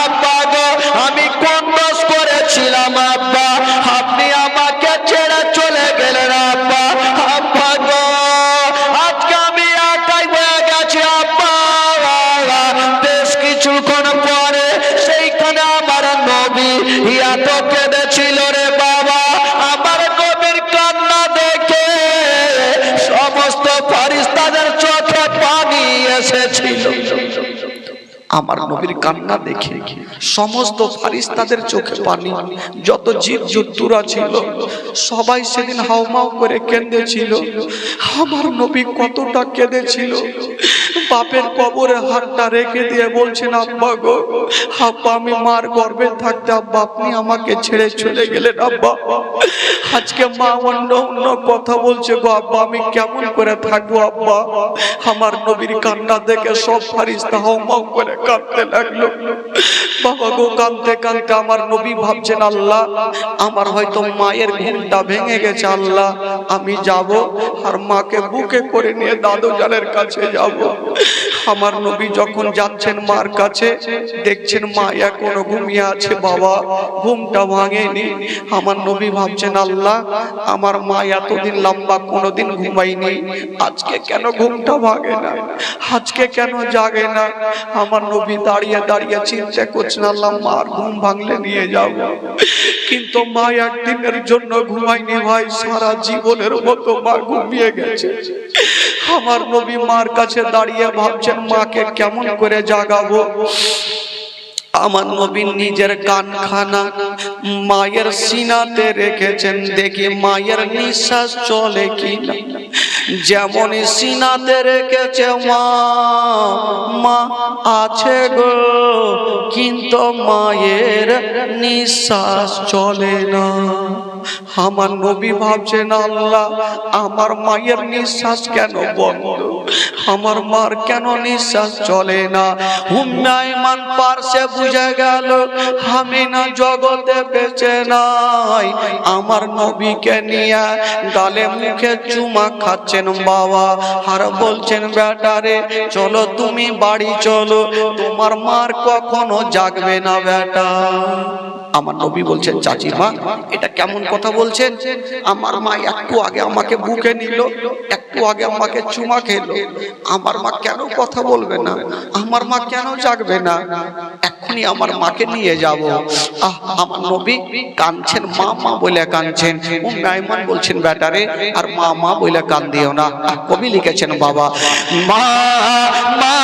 আব্বা গো, আমি কোন দোষ করেছিলাম আব্বা, আপনি আমাকে ছেড়ে চলে গেলেন আব্বা। আব্বা গো, আজকে আমি একাই হয়ে গেছি আব্বা। বেশ কিছুক্ষণ পরে সেইখানে আমার নবী এত কেঁদেছিল রে বাবা, আমার নবীর কান্না দেখে সমস্ত ফেরেশতাদের চোখে পানি এসেছিল। আমার নবীর কান্না দেখে সমস্ত ফেরেশতাদের চোখে পানি, যত জীব জন্তুরা ছিল সবাই সেদিন হাউমাউ করে কেঁদেছিল। আমার নবী কতটা কেঁদেছিল, বাপের কবরে হাতটা রেখে দিয়ে বলছেন, আব্বা গো, আব্বা আমি মার গর্ভে থাকতে আব্বা আপনি আমাকে ছেড়ে চলে গেলেন আব্বা। আজকে মা অন্য অন্য কথা বলছে গো আব্বা, আমি কেমন করে থাকবো আব্বা। আমার নবীর কান্না দেখে সব ফেরেশতা হাউমাউ করে কাঁদতে লাগলো। বাবা গো, কাঁদতে কাঁদতে আমার নবী ভাবছেন, আল্লাহ আমার হয়তো মায়ের ঘুমটা ভেঙে গেছে, আল্লাহ আমি যাব আর মাকে বুকে করে নিয়ে দাদু জানের কাছে যাব। আমার নবী যখন যাচ্ছেন মার কাছে, দেখছেন মা এখনো ঘুমিয়ে আছে, বাবা ঘুমটা ভাঙেনি। আমার নবী ভাবছেন, আল্লাহ আমার মা এতদিন লম্বা কোনোদিন ঘুমায়নি, আজকে কেন ঘুমটা ভাঙে না, আজকে কেন জাগে না। আমার নবী দাঁড়িয়ে দাঁড়িয়ে চিন্তা করছেন, আল্লাহ মার ঘুম ভাঙলে নিয়ে যাব। কিন্তু মা একদিনের জন্য ঘুমায়নি ভাই, সারা জীবনের মতো মা ঘুমিয়ে গেছে। আমার নবী মার কাছে দাঁড়িয়ে ভাবছেন, মাকে কেমন করে জাগাবো। আমার নবী নিজের কানখানা মায়ের সিনাতে রেখেছেন, দেখি মায়ের নিঃশ্বাস চলে কিনা। যেমন সিনাতে রেখেছে মা, মা আছে গো, কিন্তু মায়ের নিঃশ্বাস চলে না। আমার নবী ভাবছেন আল্লাহ আমার মায়ের নিঃশ্বাস কেন বন্ধ, আমার মার কেন নিঃশ্বাস চলে না। উম্মে আইমান পার্শ্বে বুঝে গেল আমি না জগতে বেঁচে নাই। আমার নবীকে নিয়ে গালে মুখে চুমা খাচ্ছেন বাবা, আর বলছেন বেটারে চলো তুমি বাড়ি চলো, তোমার মার কখনো জাগবে না বেটা। আমার নবী বলছেন চাচি মা এটা কেমন কথা বলছেন, আমার মা একটু আগে আমাকে বুকে নিল, একটু আগে আমাকে চুমা খেলো, আমার মা কেন কথা বলবে না, আমার মা কেন জাগবে না, এখনই আমার মাকে নিয়ে যাব। আমার নবী কাঁদছেন মা মা বলে কাঁদছেন। উম্মে আইমান বলছেন বেটারে আর মা মা বলে কান দিও না। কবি লিখেছেন বাবা মা মা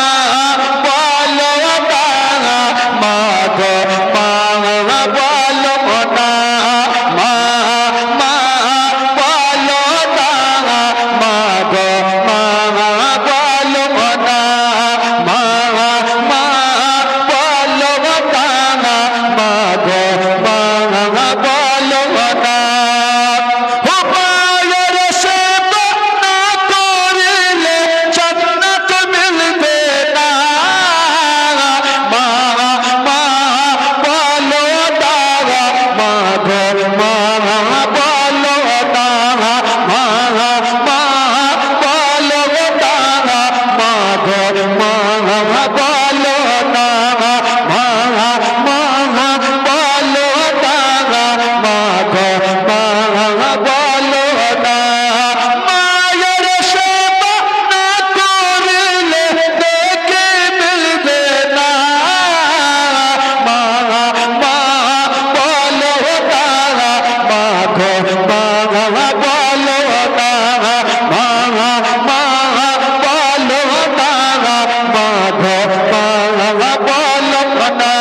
বলো না, মা গো মা বলো না, মা মা বলো না, মা গো মা বলো না, মা মা বলো না, মা গো মা বলো না। ও মায়ের সেবা না করিলে জান্নাত মিলবে না, মা মা বলো না, মা গো মা বলো না, মা মা বলো না, মা গো মা বলো না, মা মা বলো না, মা গো মা বলো না। মায়ের সেবা না করিলে দেখে মিলবে না, মা মা বলো না, মা গো মা বলো না, মা মা বলো না, মা গো মা বলো না।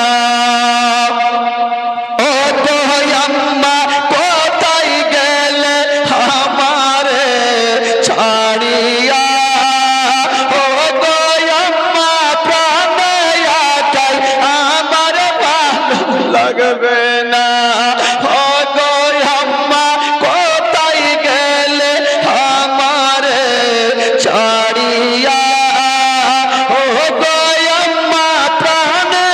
ও তো আম্মা কোথায় গেলে আমারে ছাড়িয়া, ও গো আম্মা প্রাণে আটাই আমার ভালো লাগবে না, ও গো আম্মা কোথায় গেলে আমারে ছাড়িয়া, ও গো আম্মা প্রাণে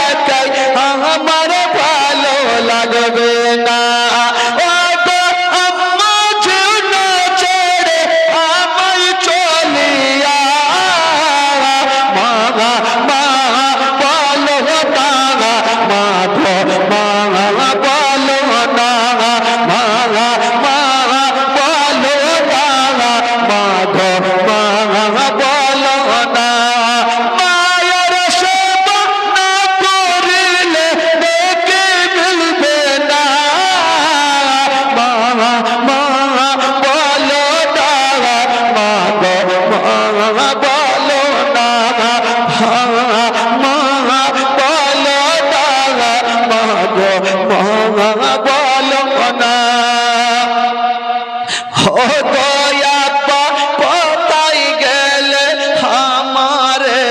আটাই আমার ভালো লাগবে না, ও গো আম্মা যেন ছেড়ে আমায় চলিয়া, মা মা বলো না, মা গো মা বলো না, মা মা বলো না, মা গো মা বলো না। মায়ের সেবা না করিলে দেখে মিলবে না, মা মা বলো না, মা গো মা বলো না, মা মা বলো না, মা গো মা বলো না। ও দয়াপা কোথায় গেলে আমারে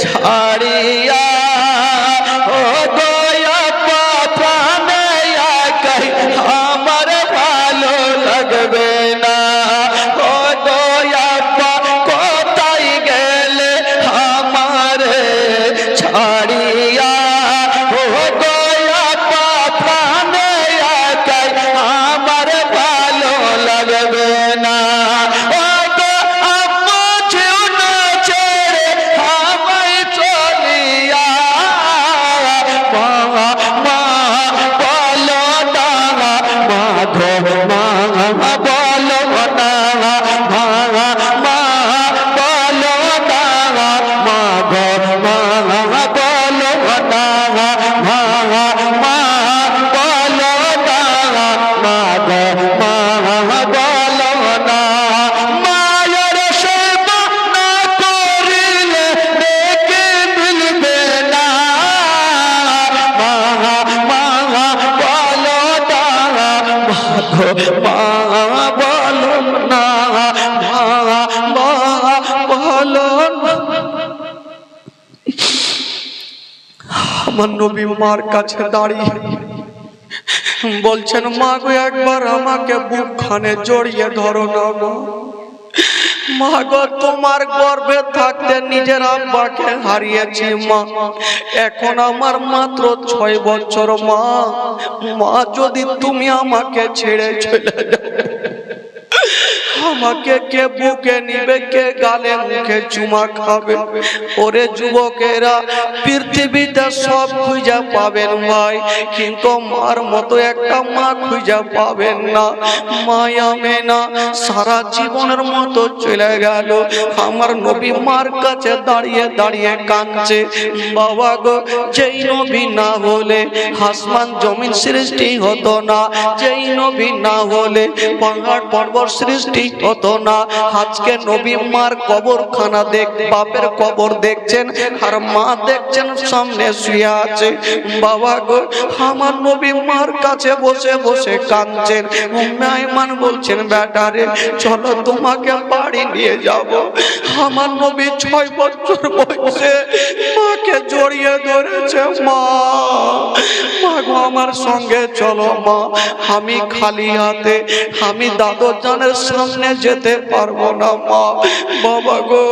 ছাড়িয়া, ও দয়াপা প্রাণে একাই আমার ভালো লাগবে না, ও দয়াপা কোথায় গেলে আমারে ছাড়িয়া, ও দয়াপা প্রাণে একাই আমার ভালো লাগবে না, ও গো আম্মা যেও না ছেড়ে আমায় চলিয়া, মা মা বলো না, মা গো মা বলো না, মা মা বলো না, মা গো মা বলো না, মা মা বলো না, মা গো মা বলো না। মায়ের সেবা না করিলে দেখে মিলবে না, মা মা বলো না, মা গো মা বলো না, মা মা বলো না। আমার নবী মার কাছে দাঁড়িয়ে বলছেন মা গো একবার আমাকে বুকখানে জড়িয়ে ধরো না মা। মা গো তোমার গর্ভে থাকতে নিজের আব্বাকে হারিয়েছি মা, এখন আমার মাত্র 6 বছর মা। মা যদি তুমি আমাকে ছেড়ে চলে যাও, আমাকে কে বুকে নিবে, কে গালে মুখে চুমা খাবে? ওরে যুবকেরা, পৃথিবীতে সব খুঁজে পাবেন ভাই, কিন্তু মার মতো একটা মা খুঁজে পাবেন না। মায়া মেনা সারা জীবনের মতো চলে গেল। আমার নবী মার কাছে দাঁড়িয়ে দাঁড়িয়ে কাঁদছে। বাবা গো, যেই নবী না হলে আসমান জমিন সৃষ্টি হতো না, যেই নবী না হলে পাহাড় পর্বত সৃষ্টি হতো না। আজকে নবী মার কবরখানা বাপের কবর দেখছেন, আর মা দেখছেন সামনে শুয়ে আছে। বাবা গো, আমার নবী মার কাছে বসে বসে কাঁদছেন। উম্মে আইমান বলছেন, বেটা রে চলো তোমাকে বাড়ি নিয়ে যাব। আমার নবী 6 বছর বয়সে মাকে জড়িয়ে ধরেছে। মা, মা গো আমার সঙ্গে চলো মা, আমি খালি হাতে আমি দাদু জানের সামনে যেতে পারবো না মা। বাবা গো,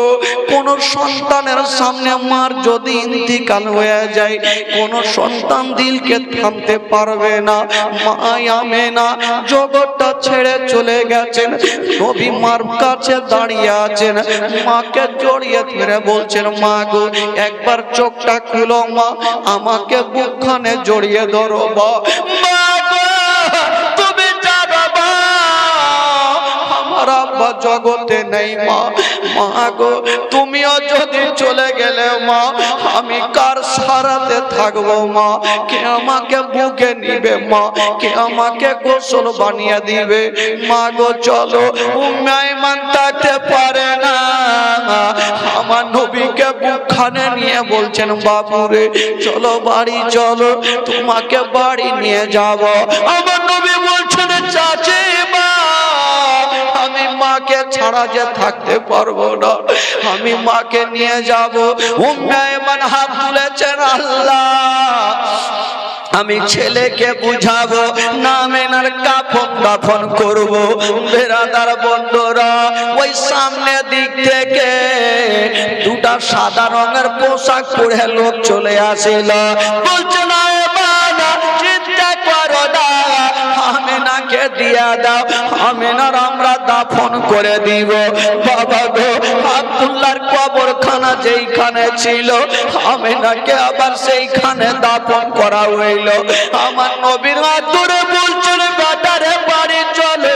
কোন সন্তানের সামনে মার যদি ইন্তিকাল হয়ে যায়, কোন সন্তান দিলকে থামতে পারবে না। মা আমেনা জগৎটা ছেড়ে চলে গেছেন, নবী মার কাছে দাঁড়িয়ে আছেন, মাকে জড়িয়ে ধরে বলছেন, মা গো একবার চোখটা খুলো মা, আমাকে বুকখানে জড়িয়ে ধরো মা। জগতে নেই মা। মা গো, তুমিও যদি চলে গেলে মা, আমি কার সারাতে থাকবো মা? কে আমাকে বুকে নিবে মা? কে আমাকে গোসল বানিয়ে দিবে? মা গো চলো। উম্মে আইমান থাকতে পারে না, আমার নবীকে বুকখানে নিয়ে বলছেন, বাবুরে চলো বাড়ি চলো, তোমাকে বাড়ি নিয়ে যাব। আমার নবী বলছেন, চাচি আমি মাকে ছাড়া যে থাকতে পারবো না, আমি মাকে নিয়ে যাব। উম্মে আইমান হাত তুলেছেন, আল্লাহ আমি ছেলেকে বুঝাবো, না মেনার কাফন দাফন করবো। বেরাদার বন্ধুরা, ওই সামনে দিক থেকে দুটা সাদা রঙের পোশাক পরে লোক চলে আসিল। বলছে না চিন্তা করো না, আমেনাকে দিয়া দাও, আমেনার আমরা দাফন করে দিব। বাবা গো, আব্দুল্লাহর কবরখানা যেইখানে ছিল, আমেনাকে আবার সেইখানে দাফন করা হইল। আমার নবীর হাত ধরে বলছেন, বেটারে বাড়ি চলো।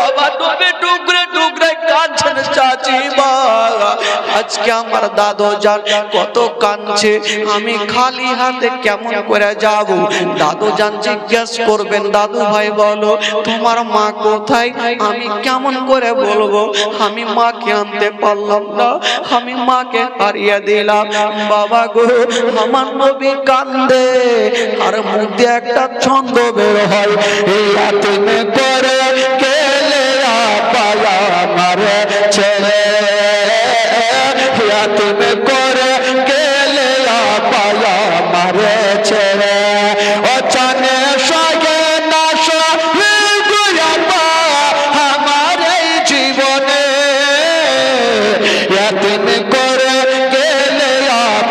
আমার নবী টুকরে টুকরে কাঁদছেন, চাচি মা আজকে আমার দাদু জান কত কাঁদছে, আমি খালি হাতে কেমন করে যাব? দাদু জান জিজ্ঞেস করবেন, দাদু ভাই বলো তোমার মা কোথায়? আমি কেমন করে বলবো? আমি মাকে আনতে পারলাম না, আমি মাকে হারিয়ে দিলাম। বাবা গো, আমার নবী কান্দে, আর মুখে একটা ছন্দ বের হয়, এই আতিমে করে গেলে পায়া মারে ছেড়ে, আতিমে করে গেলে পায়া মারে ছেড়ে। ও চানে সাগে না আমার এই জীবনে, আতিমে করে গেলে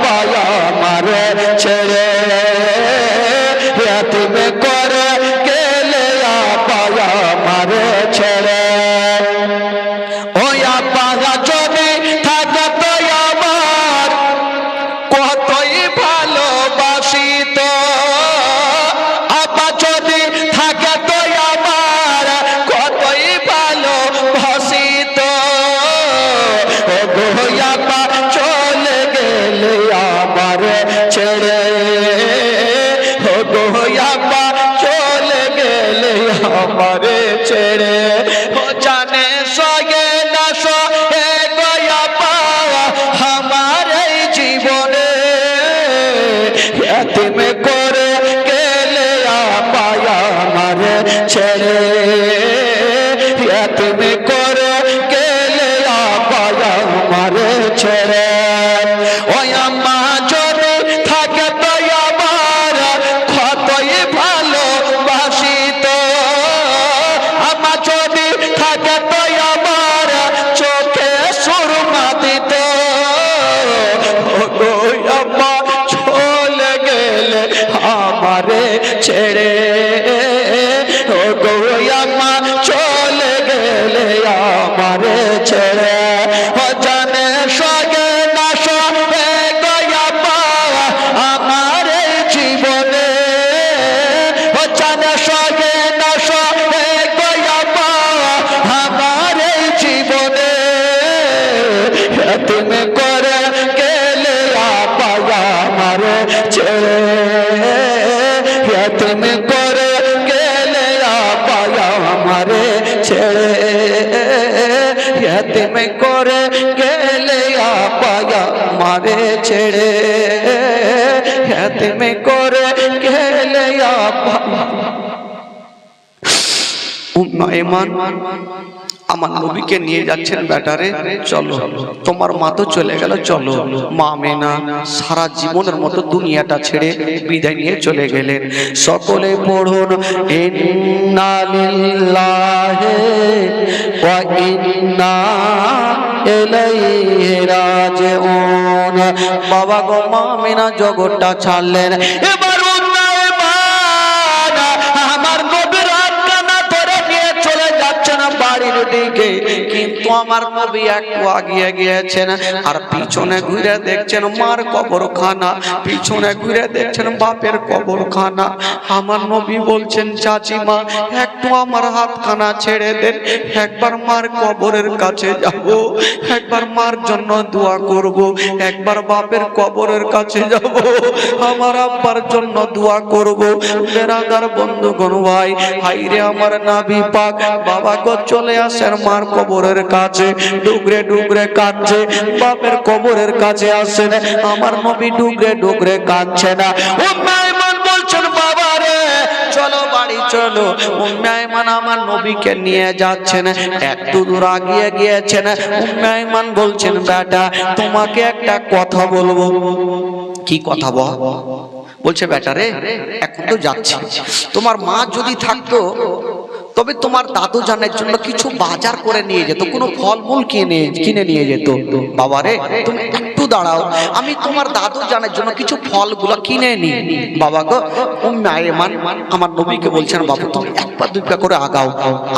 পায়া মারে ছেড়ে, আতিমে করে গেলে পায়া মারে ছেড়ে। ওই আব্বা যদি থাকে তো আমার কতই ভালোবাসিত, আব্বা যদি থাকে তো আমার কতই ভালোবাসিত। ও গো আব্বা চলে গেলে আমার ছেড়ে, ও গো আব্বা চলে গেলে আমার ছেড়ে। ও জানে সগে না সহে গয়া পাওয়া আমার এই জীবনে, এতিমে করে গেলে পায়া আমার ছেড়ে, এতিমে করে গেলে পায়া আমার ছেড়ে। ওই আম্মা যদি থাকে তো আমার কতই ভালোবাসিত, আমারে ছেড়ে ও জানে সগে না সবে গয়া পাওয়া আমার এই জীবনে ও জানে সগে না সবে গয়া পাওয়া আমার এই জীবনে তুমি করে গেলে পাওয়া আমারে ছেড়ে তুমি করে গেলে পাওয়া আমারে ছেড়ে তুমি করে গেলে পাওয়া আমারে ছেড়ে তুমি করে গেলে উম্মাইমান আমার নবীকে নিয়ে যাচ্ছেন ব্যাটারে, চলো তোমার মা তো চলে গেল, চলো। মা মেনা সারা জীবনের মতো দুনিয়াটা ছেড়ে বিদায় নিয়ে চলে গেলেন। সকলে পড়ুন ইন্না লিল্লাহি ওয়া ইন্না ইলাইহি রাজিউন। বাবা গো মা মেনা জগৎটা ছাড়লেন। এবার আমার নবীর আটকানা ধরে নিয়ে চলে যাচ্ছেন বাড়ির দিকে, কিন্তু আমার নবী একটু আগিয়ে গিয়েছেন আর পিছনে ঘুরে দেখছেন মার কবরখানা, পিছনে ঘুরে দেখছেন বাপের কবরখানা। আমার নবী বলছেন চাচিমা একটু আমার হাতখানা ছেড়ে দেন, একবার মার কবরের কাছে যাব, একবার মার জন্য দোয়া করব, একবার বাপের কবরের কাছে যাব, আমার আব্বার জন্য দোয়া করব। বেরাদার বন্ধুগণ ভাই, হাইরে আমার নবী পাক বাবা গো চলে আসেন মার কবরের কাছে, ডুগরে ডুগরে কাঁদছে, বাপের কবরের কাছে আসেন, আমার নবী ডুগরে ডুগরে কাঁদছে না। উম্মে আইমান বলছেন বাবা রে চলো বাড়ি চলো। উম্মে আইমান আমার নবীকে নিয়ে যাচ্ছেন, একটু দূর আগিয়ে গিয়েছেন। উম্মে আইমান বলছেন বেটা তোমাকে একটা কথা বলবো। কি কথা বল? বলছে বেটা রে এখন তো যাচ্ছি, তোমার মা যদি থাকতো তবে তোমার দাদু জানের জন্য কিছু বাজার করে নিয়ে যেত, কোনো ফলমূল কিনে নিয়ে যেত। বাবা রে তুমি একটু দাঁড়াও, আমি তোমার দাদু জানের জন্য কিছু ফলগুলো কিনে নিই। বাবা গো উম্মে আইমান আমার নবীকে বলছেন বাবু তুমি এক পা দুই পা করে আগাও।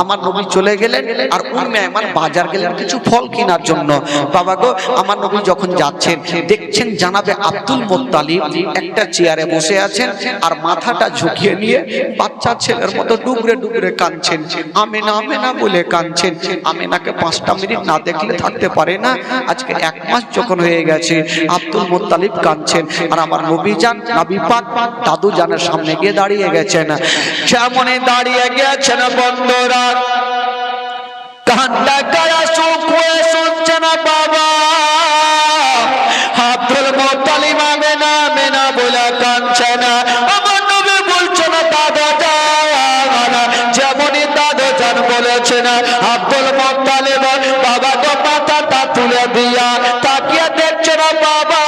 আমার নবী চলে গেলেন আর উম্মে আইমান বাজার গেলেন কিছু ফল কেনার জন্য। বাবা গো আমার নবী যখন যাচ্ছেন দেখছেন জানাবে আব্দুল মুত্তালিব একটা চেয়ারে বসে আছেন আর মাথাটা ঝুঁকিয়ে নিয়ে বাচ্চা ছেলের মতো ডুবরে ডুবরে কাঁদছেন। আমিনা আমিনা বলে কাঁদছেন। আমিনাকে 5টা মিনিট না দেখলে থাকতে পারে না। আজকে 1 মাস যখন হয়ে গেছে আব্দুল মুত্তালিব কাঁদছেন আর আমার নবী জান নবী পাক দাদু জানের সামনে গিয়ে দাঁড়িয়ে গেছেন। যেমনই দাঁড়িয়ে গেছেন বন্ধুরা কান্না কারা চুপ হয়ে শুনছেন বাবা। আব্দুল মুত্তালিব আমিনা আমিনা বলে কাঁদছেন। আমার নবী বলছেন দাদা জান, যেমনই দাদা জান বলেছেন আব্দুল মুত্তালিব বাবা তো মাথাটা তুলে দিয়া তাকিয়ে দেখছেন বাবা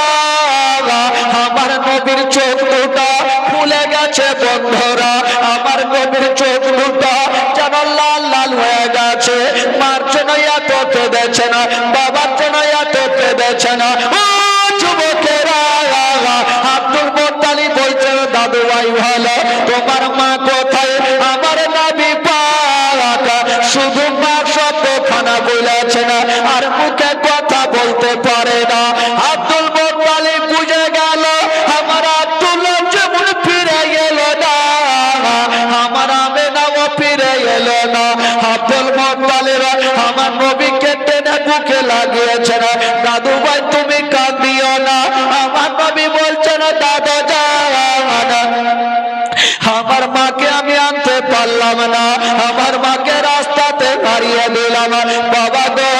আমার নবীর চোখ দুটা খুলে গেছে বন্ধুরা। আমার নবীর চোখ দুটা যেন লাল লাল হয়ে গেছে। মার জন্য এত কেঁদেছে না, বাবার জন্য এত কেঁদেছে না। ও যুবকেরা আব্দুল মুত্তালিব বলছেন দাদু ভাই ভালো, তোমার মা কোথায়? আমার নবী পাক শুধু মা শব্দখানা বলেছে না আর মুখে কথা বলতে পারে না। আব্দুল মুত্তালিব বুঝে গেল আমার আব্দুল্লাহ যেমন ফিরে গেল না, আমার আমিনাও ফিরে গেল না। আব্দুল মুত্তালিব আমার নবীকে টেনে বুকে লাগিয়েছেন। দাদু ভাই তুমি কাঁদিও না। আমার নবী বলছেন দাদা জান আমার মাকে আমি আনতে পারলাম না, আমার মাকে রাস্তাতে হারিয়ে দিলাম। বাবা গো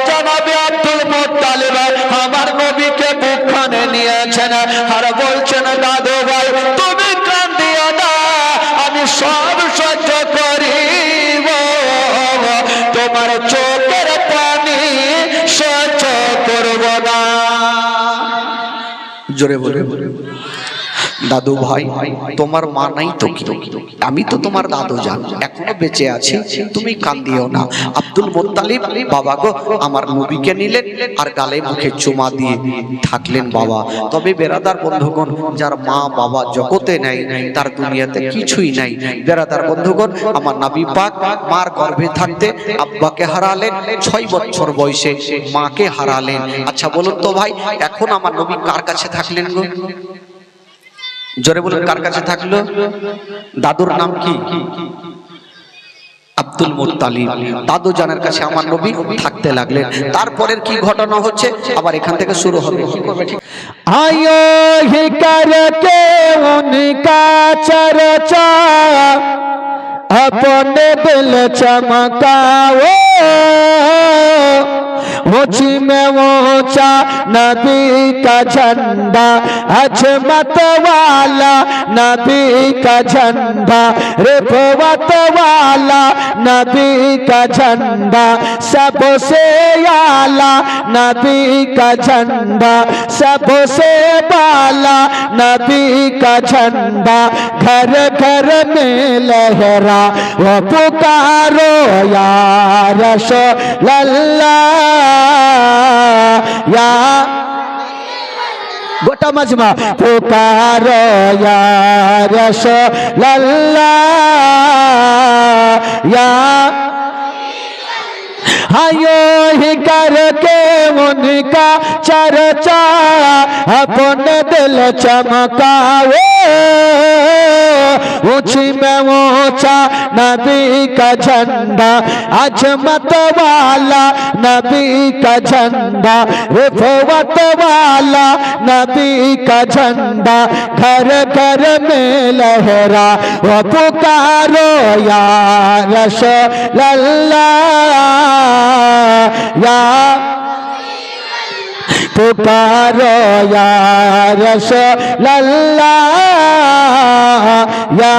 জানাবে আব্দুল মুত্তালিব আমার নবীকে বুকখানে নিয়েছেন আর বলছেন দাদু ভাই তুমি কাঁদিও না, আমি সব সহ্য করিব, তোমার চোখের পানি সহ্য করব না। জোরে বলে দাদু ভাই তোমার মা নাই তো কি, আমি তো তোমার দাদু জান, এখনো বেঁচে আছি, তুমি কান্দিও না। আব্দুল মুত্তালিব বাবা গো আমার নবীকে নিলেন আর গালে মুখে চুমা দিয়ে থাকলেন বাবা। তবে বেরাদার বন্ধুগণ, যার মা বাবা জগতে নাই তার দুনিয়াতে কিছুই নাই। বেরাদার বন্ধুগণ, আমার নবী পাক মার গর্ভে থাকতে আব্বাকে হারালেন, 6 বছর বয়সে মাকে হারালেন। আচ্ছা বলুন তো ভাই, এখন আমার নবী কার কাছে থাকলেন গো? জোরে বলুন, কার কাছে থাকলো? দাদুর নাম কি? Abdul Muttalib. দাদু জানের কাছে আমার নবী থাকতে লাগলেন। তারপরের কি ঘটনা হচ্ছে আবার এখান থেকে শুরু হবে। কি করবে ঠিক आयो ही करके उनका चर्चा अपने दिल चमकाओ, ऊंची में ऊंचा नबी का झंडा, अजमत वाला नबी का झंडा, रिफवत वाला नबी का झंडा, सबसे आला नबी का झंडा, सबसे बाला नबी का झंडा, घर घर में लहरा वो पुकारो या रसूलल्लाह या गोटा मजमा, पुकारो या रसूलल्लाह या आयो ही करके उनका चर्चा अपने दिल चमकाओ, ऊंची में ऊंचा नबी का झंडा, अजमत वाला नबी का झंडा, रिफवत वाला नबी का झंडा, घर घर में लहरा वो पुकारो या रसूलल्लाह या पुकारो या रसूलल्लाह या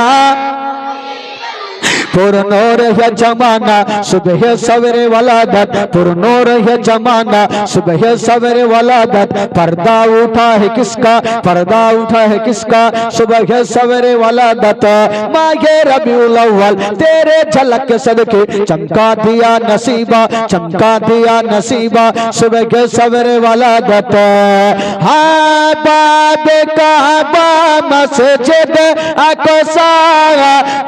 पुरनूर है जमाना सुबह सवेरे वलादत, पुरनूर है जमाना सुबह सवेरे वलादत, पर्दा उठा है किसका, पर्दा उठा है किसका, सुबह सवेरे वलादत, माहे रबीउल अव्वल तेरे झलक के सदके चमका दिया नसीबा, चमका दिया नसीबा, सुबह सवेरे वलादत। हाँ बाब काबा मस्जिद अक़सा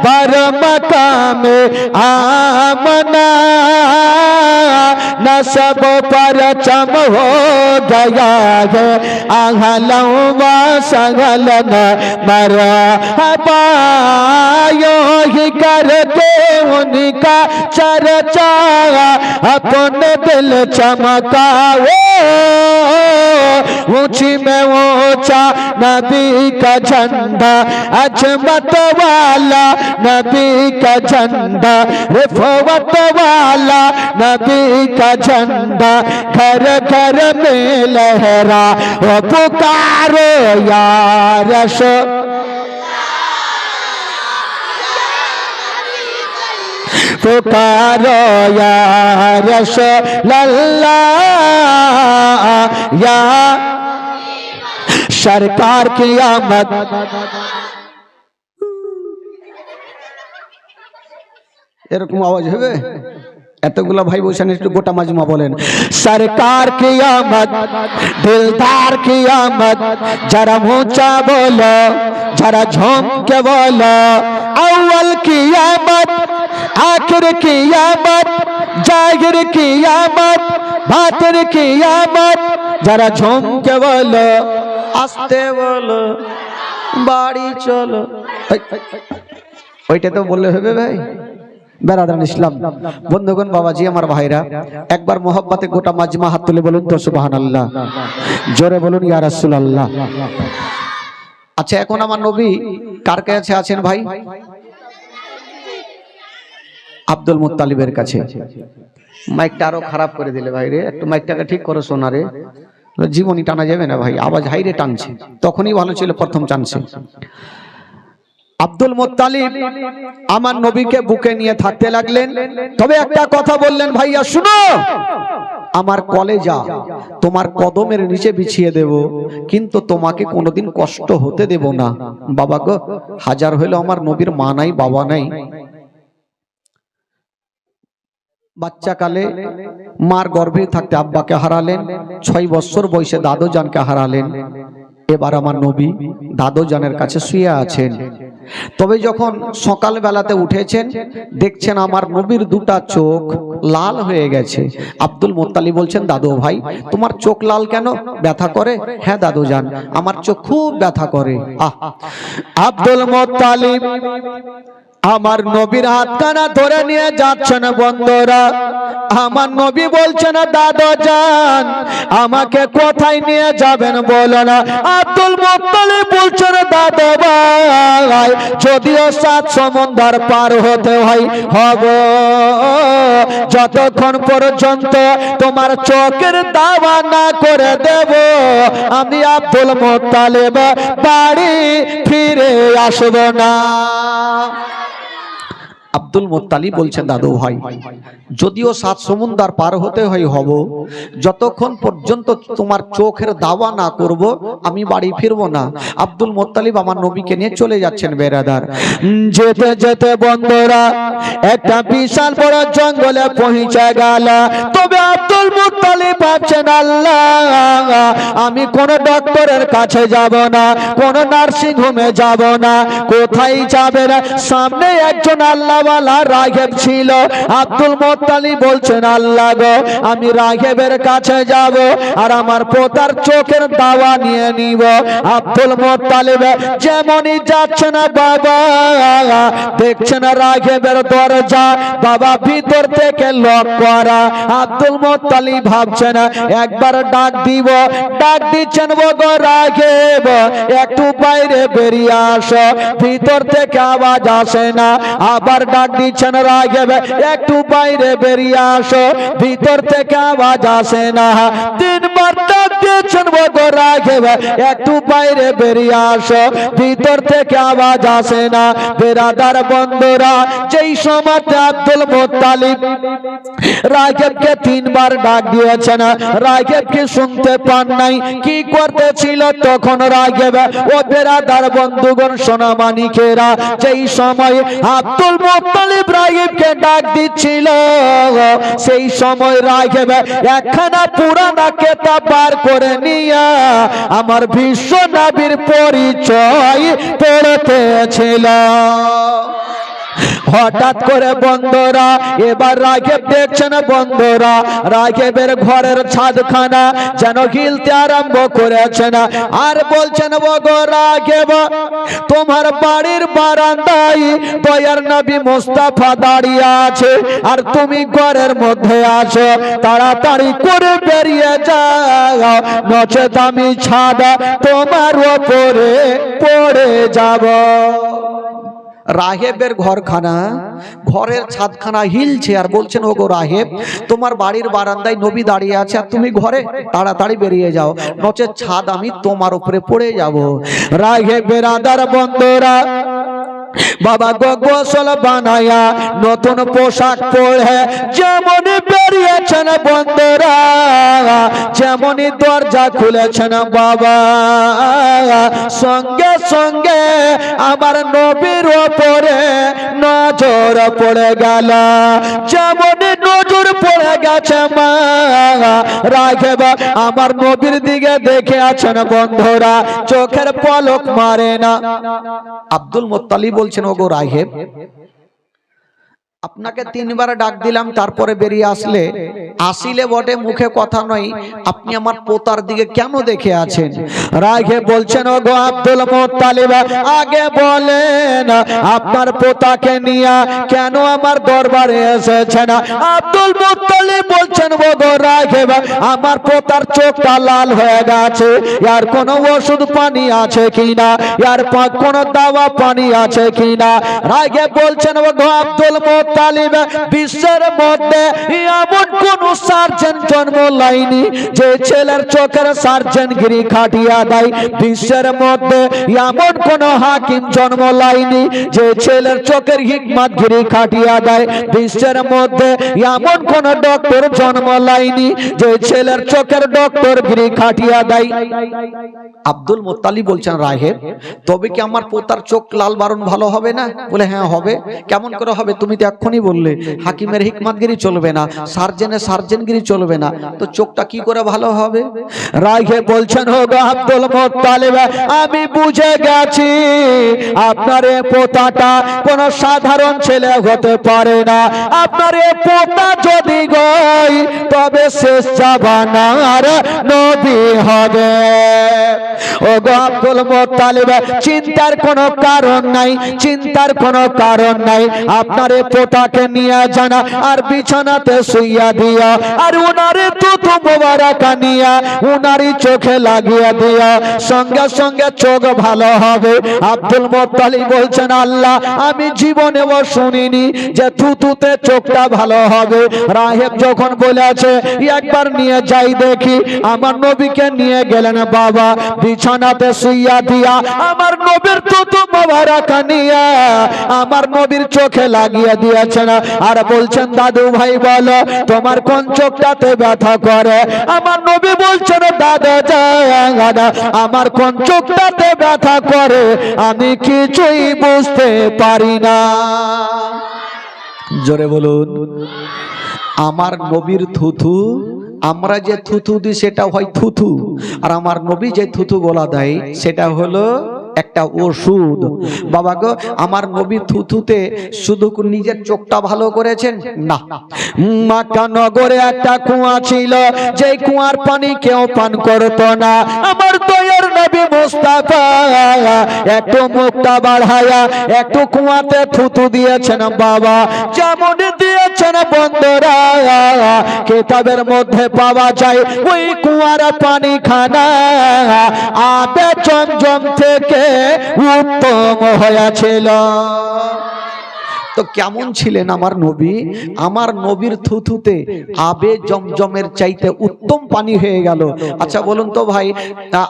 पर मका में आमना, नसब पर चम हो गया है आहलों व सहलन मरहबा, यूं ही करके उनका चर्चा अपने दिल चमकाओ, ऊंची में ऊंचा नबी का झंडा, अजमत वाला नबी का झंडा, रिफवत वाला नबी का झंडा, घर घर में लहरा वो पुकारो या रसूल, पुकारो या रसूलल्लाह या सरकार की आमद। এরকম আওয়াজ হবে? এতগুলা ভাই বসেন, একটু গোটা মাজমা বলেন। सरकार की आमद, दिलदार की आमद, जरा ऊंचा बोलो, जरा झूम के बोलो, अव्वल की आमद, आखिर की आमद, जाहिर की आमद, बातिन की आमद, जरा झूम के बोलो, আস্তে বলো, বাড়ি চলো। ওইটা তো বললে হবে ভাই? বেরাদারান ইসলাম বন্ধুগণ, বাবাজি আমার ভাইরা, একবার মোহাব্বতে গোটা মাজমা হাত তুলে বলুন তো সুবহানাল্লাহ, জোরে বলুন ইয়া রাসূলুল্লাহ। আচ্ছা এখন আমার নবী কার কাছে আছেন ভাই? আব্দুল মুত্তালিবের কাছে। মাইকটা আরো খারাপ করে দিলে ভাই রে, একটু মাইকটাকে ঠিক করো সোনারে, জীবনী টানা যাবে না ভাই, আওয়াজ হাইরে টানছে, তখনই ভালো ছিল প্রথম চান্সে। আব্দুল মুত্তালিব আমার নবীকে বুকে নিয়ে থাকতে লাগলেন। তবে একটা কথা বললেন, ভাইয়া শুনো, আমার কলেজা তোমার কদমের নিচে বিছিয়ে দেব, কিন্তু তোমাকে কোনোদিন কষ্ট হতে দেব না। বাবা গো, হাজার হইলো আমার নবীর মা নাই বাবা নাই। বাচ্চাকালে মার গর্ভে থাকতে আব্বাকে হারালেন, 6 বছর বয়সে দাদু জানকে হারালেন। এবার আমার নবী দাদু জানের কাছে শুয়ে আছেন। তবে যখন সকাল বেলাতে উঠেছেন, দেখছেন আমার নবীর দুটা চোখ লাল হয়ে গেছে। আব্দুল মুত্তালিব বলছেন, দাদু ভাই তোমার চোখ লাল কেন, ব্যথা করে? হ্যাঁ দাদু জান, আমার চোখ খুব ব্যথা করে। আব্দুল মুত্তালিব আমার নবীর হাতখানা ধরে নিয়ে যাচ্ছেন। বন্ধুরা, আমার নবী বলছেন, দাদু জান আমাকে কোথায় নিয়ে যাবেন বলো না। আব্দুল মুত্তালিব বলছেন, দাদু ভাই যদিও 7 সমুদ্র পার হতে হয় হব, যতক্ষণ পর্যন্ত তোমার চোখের দাওয়া না করে দেব আমি আব্দুল মুত্তালিব বাড়ি ফিরে আসব না। আব্দুল মুত্তালিব বলছেন, দাদু ভাই যদিও 7 সমুদ্র পার হতে হয় হব, যতক্ষণ পর্যন্ত তোমার চোখের দাওয়া না করব আমি বাড়ি ফিরবো না। আব্দুল মুত্তালিব আমার নবীকে নিয়ে চলে যাচ্ছেন বেরাদার। যেতে যেতে বন্ধুরা একটা বিশাল বড় জঙ্গলে পৌঁছে গেল। তবে আব্দুল মুত্তালিব ভাবছেন, আল্লাহ আমি কোন ডক্টরের কাছে যাব না, কোন নার্সিং হোমে যাব না, কোথায় যাবে না। সামনে একজন আল্লাহওয়ালা রাগেব ছিল। আব্দুল মুত্তালিব বলছেন, আল্লাহ গো আমি রাগেবের কাছে যাব আর আমার পোতার চোখের দাওয়া নিয়ে নিব। আব্দুল মুত্তালিব যেমনই যাচ্ছেন বাবা দেখছেন রাগেবের দরজা বাবা ভিতর থেকে লক করা। আব্দুল মুত্তালিব ভাবছেন একবার ডাক দিব, ডাক দিচ্ছেন, গো রাগেব একটু বাইরে বেরিয়ে আসো, ভিতর থেকে আওয়াজ আসে না। আবার ডাক দিচ্ছেন, রাগেব একটু বাইরে বেরিয়ে আসো, ভিতর থেকে আওয়াজ আসে না। 3 বার ডাক দিচ্ছেন, গো রাগেব একটু বাইরে বেরিয়ে আসো, ভিতর থেকে আওয়াজ আসে না। বেরাদার বন্ধুরা, যেই সময় আব্দুল মুত্তালিব রাগেবকে 3 বার ডাক দিয়েছেন, রাগেবকে শুনতে পান নাই। কি করতেছিল তখন রাগেব? ও বেরাদার বন্ধুগণ সোনা মানিকেরা, যেই সময় আব্দুল মুত্তালিব রাগেবকে ডাক দিচ্ছিল সেই সময় রাগেব একখানা পুরানা কিতাব বার করে নিয়ে আমার বিশ্ব নবীর পরিচয় পড়তেছিল। হঠাৎ করে বন্ধুরা এবার রাগেব দেখছেন, বন্ধুরা রাগেবের ঘরের ছাদখানা যেন হিলতে আরম্ভ করেছেন আর বলছেন, গো রাগেব তোমার বাড়ির বারান্দায় দয়ার নবী মুস্তাফা দাঁড়িয়ে আছে আর তুমি ঘরের মধ্যে আছো, তাড়াতাড়ি করে বেরিয়ে যাও, নচেত আমি ছাদা তোমার উপরে পড়ে যাব। রাহেবের ঘরখানা, ঘরের ছাদখানা হিলছে আর বলছেন, ওগো রাহেব তোমার বাড়ির বারান্দায় নবী দাঁড়িয়ে আছে আর তুমি ঘরে, তাড়াতাড়ি বেরিয়ে যাও, নচেত ছাদ আমি তোমার উপরে পড়ে যাব। রাহেব বেরাদার বন্ধুরা বাবা গোসল বানায়া নতুন পোশাক পরে যেমনই বেরিয়েছেন বন্ধুরা, যেমনই দরজা খুলেছেন বাবা সঙ্গে সঙ্গে আমার নবীর উপরে নজর পড়ে গেল। যেমনই নজর পড়ে গেছে মা রাঘেব আমার নবীর দিকে দেখে আছেন বন্ধুরা, চোখের পলক মারে না। আব্দুল মুত্তালিব বলছেন, ওগো রাহেব আপনাকে 3 বার ডাক দিলাম, তারপরে বেরিয়ে আসিলে বটে মুখে কথা নয়, আপনি আমার পোতার দিকে কেন দেখে আছেন? রাঘেব বলছেন, ওগো আব্দুল মুত্তালিব আগে বলেন আপনার পোতাকে নিয়ে কেন আমার দরবারে এসেছেন? আব্দুল মুত্তালিব বলছেন, ওগো রাঘেব আমার পোতার চোখটা লাল হয়ে গেছে, আর কোন ওষুধ পানি আছে কিনা, আর কোন দাওয়া পানি আছে কিনা? রাঘেব বলছেন, ওগো আব্দুল মুত্তালিব বিশ্বের মধ্যে এমন কোন মানুষ সার্জেন জন্ম লাইনি, যে ছেলের চোখের সার্জেনগিরি খাটিয়া দেয়। বিশ্বের মধ্যে এমন কোন হাকিম জন্ম লাইনি যে ছেলের চোখের হিকমতগিরি খাটিয়া দেয়। বিশ্বের মধ্যে এমন কোন ডক্টর জন্ম লাইনি যে ছেলের চোখের ডক্টরগিরি খাটিয়া দেয়। আব্দুল মুত্তালিব বলছেন, রাহেব তবে কি আমার পোতার চোখ লাল বারণ ভালো হবে না? বলে হ্যাঁ হবে। কেমন করে হবে? তুমি তো এক্ষুনি বললে হাকিমের হিকমতগিরি চলবে না, সার্জেনের সার্জেনগিরি চলবে না, তো চোখটা কি করে ভালো হবে? রাহেব বলছেন, হো গো আব্দুল মুত্তালিব, আমি বুঝে গেছি আপনার এ পোতাটা কোন সাধারণ ছেলে হতে পারে না। আপনার এ পোতা যদি গই তবে শেষ জামানার নবী হবে। ও গো আব্দুল মুত্তালিব, চিন্তার কোনো কারণ নাই, চিন্তার কোনো কারণ নাই। আপনার এ পোতাকে নিয়ে জানা আর বিছানাতে শুইয়া দিয়া আর উনারে তুতু মোবারক নিয়া উনারই চোখে লাগিয়ে দিয়া সঙ্গে সঙ্গে চোখ ভালো হবে। আব্দুল মুত্তালিব বলছেন, আল্লাহ আমি জীবনেও শুনিনি যে থুতুতে চোখটা ভালো হবে। রাহেব যখন বলেছে একবার নিয়ে যাই দেখি, আমার নবীকে নিয়ে গেলেন। বাবা বিছানাতে শুইয়া দিয়া আমার নবীর থুতু মোবারক নিয়া আমার নবীর চোখে লাগিয়ে দিয়েছেন আর বলছেন, দাদু ভাই বলো তোমার কোন চোখটাতে ব্যথা করে? আমার নবী বলছেন, দাদা জান আমার কোন চোখটাতে ব্যথা করে আমি কিছুই বুঝতে পারি না। জোরে বলুন। আমার নবীর থুথু, আমরা যে থুথু দিই সেটা হয় থুথু, আর আমার নবী যে থুথু গোলা দেয় সেটা হলো একটা ওষুধ। বাবা গো, আমার নবী থুথুতে শুধু নিজের চোখটা ভালো করেছেন না, মক্কা নগরে একটা কুয়া ছিল, যে কুয়ার পানি কেউ পান করতো না। আমার দয়ার নবী মুস্তাফা একটু মুখটা বাড়ায়া একটু কুয়াতে থুতু দিয়েছেন। বাবা যেমন দিয়েছেন বন্ধুরা কিতাবের মধ্যে পাওয়া যায় ওই কুয়ার পানি খানা আবে জমজম থেকে উত্তম হয়েছিল। তো কেমন ছিলেন আমার নবী? আমার নবীর থুথুতে আবে জমজমের চাইতে উত্তম পানি হয়ে গেল। আচ্ছা বলুন তো ভাই,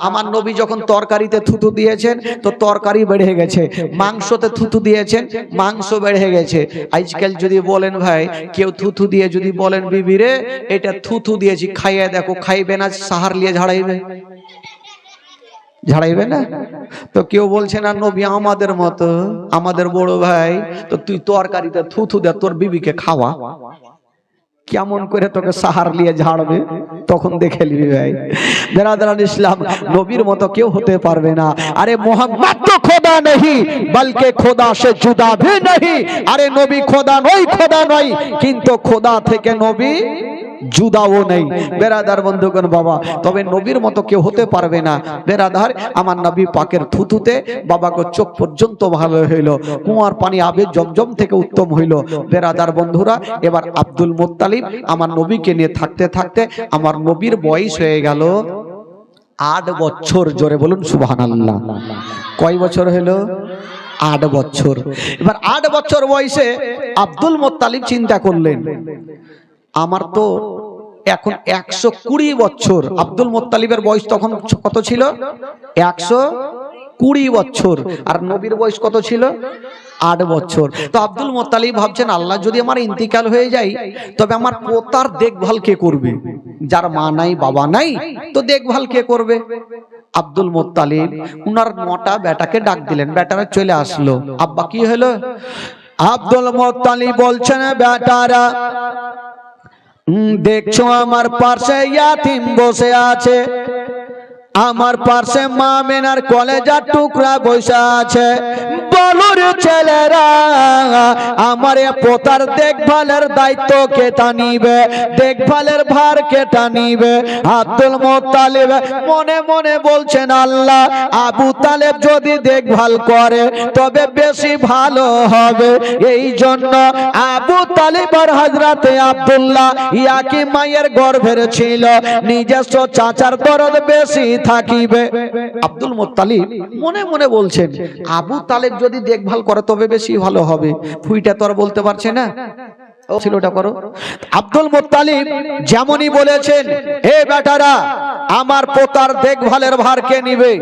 আমার নবী যখন তরকারিতে থুথু দিয়েছেন তো তরকারি বেড়ে গেছে, মাংসতে থুথু দিয়েছেন মাংস বেড়ে গেছে। আজকাল যদি বলেন ভাই, কেউ থুথু দিয়ে যদি বলেন বিবি রে এটা থুথু দিয়েছি খাইয়ে দেখো, খাইবে না সাহার লিয়ে ঝাড়াইবে, ঝাড়াইবে না। তো কেউ বলছে না নবী আমাদের মতো, আমাদের বড় ভাই, তো তুই তরকারিতে থুথু দে তোর বিবিকে খাওয়া, কেমন করে তোকে সাহার লিয়ে ঝাড়বে তখন দেখে নিবি ভাই। বেরাদারান ইসলাম, নবীর মতো কেউ হতে পারবে না। আরে মোহাম্মদ তো খোদা नहीं बल्कि খোদা से जुदा भी नहीं। আরে নবী খোদা নয়, খোদা নয়, কিন্তু খোদা থেকে নবী জুদাও নেই। বেরাদার বন্ধুগণ বাবা, তবে নবীর মতো কেউ হতে পারবে না। বেরাদার, আমার নবী পাকের থুতুতে বাবাকে চোখ পর্যন্ত ভালো হইল, কুয়ার পানি আবে জমজম থেকে উত্তম হইল। বেরাদার বন্ধুরা, এবার আব্দুল মুত্তালিব আমার নবীকে নিয়ে থাকতে থাকতে আমার নবীর বয়স হয়ে গেল 8 বছর। জোরে বলুন সুবহানাল্লাহ। কয় বছর হলো? 8 বছর। এবার 8 বছর বয়সে আব্দুল মুত্তালিব চিন্তা করলেন, আমার তো এখন 120 বছর। আব্দুল মুত্তালিবের বয়স তখন কত ছিল? 120 বছর। আর নবীর বয়স কত ছিল? 8 বছর। তো আব্দুল মুত্তালিব ভাবছেন, আল্লাহ যদি আমার ইন্তিকাল হয়ে যায় তবে আমার পোতার দেখভাল কে করবে? যার মা নাই বাবা নাই, তো দেখভাল কে করবে? আব্দুল মুত্তালিব উনার 9টা বেটাকে ডাক দিলেন, বেটারা চলে আসলো। আব্বা কি হলো? আব্দুল মুত্তালিব বলছেন, বেটারা দেখছো আমার পাশে ইয়াতিম বসে আছে, আমার পাশে মা মেনার কলেজার টুকরা বসে আছে। বলুর ছেলেরা আমার পোতার দেখভালের দায়িত্ব কেটা নিবে, দেখভালের ভার কেটা নিবে? আব্দুল মুত্তালিব মনে মনে বলছেন, আল্লাহ আবু তালেব যদি দেখভাল করে তবে বেশি ভালো হবে। এই জন্য আবু তালেব আর হযরতে আব্দুল্লাহ ইয়াকি মায়ের গর্ভের ছিল, নিজস্ব চাচার দরদ বেশি থাকিবে। আব্দুল মুত্তালিব মনে মনে বলছেন, আবু তালেব যদি দেখভাল করে তবে বেশি ভালো হবে। ফুইটা তো আর বলতে পারছে না, ও ছিল ওটা করো। আব্দুল মুত্তালিব যেমনই বলেছেন, হে বেটারা আমার পোতার দেখভালের ভার কে নিবে?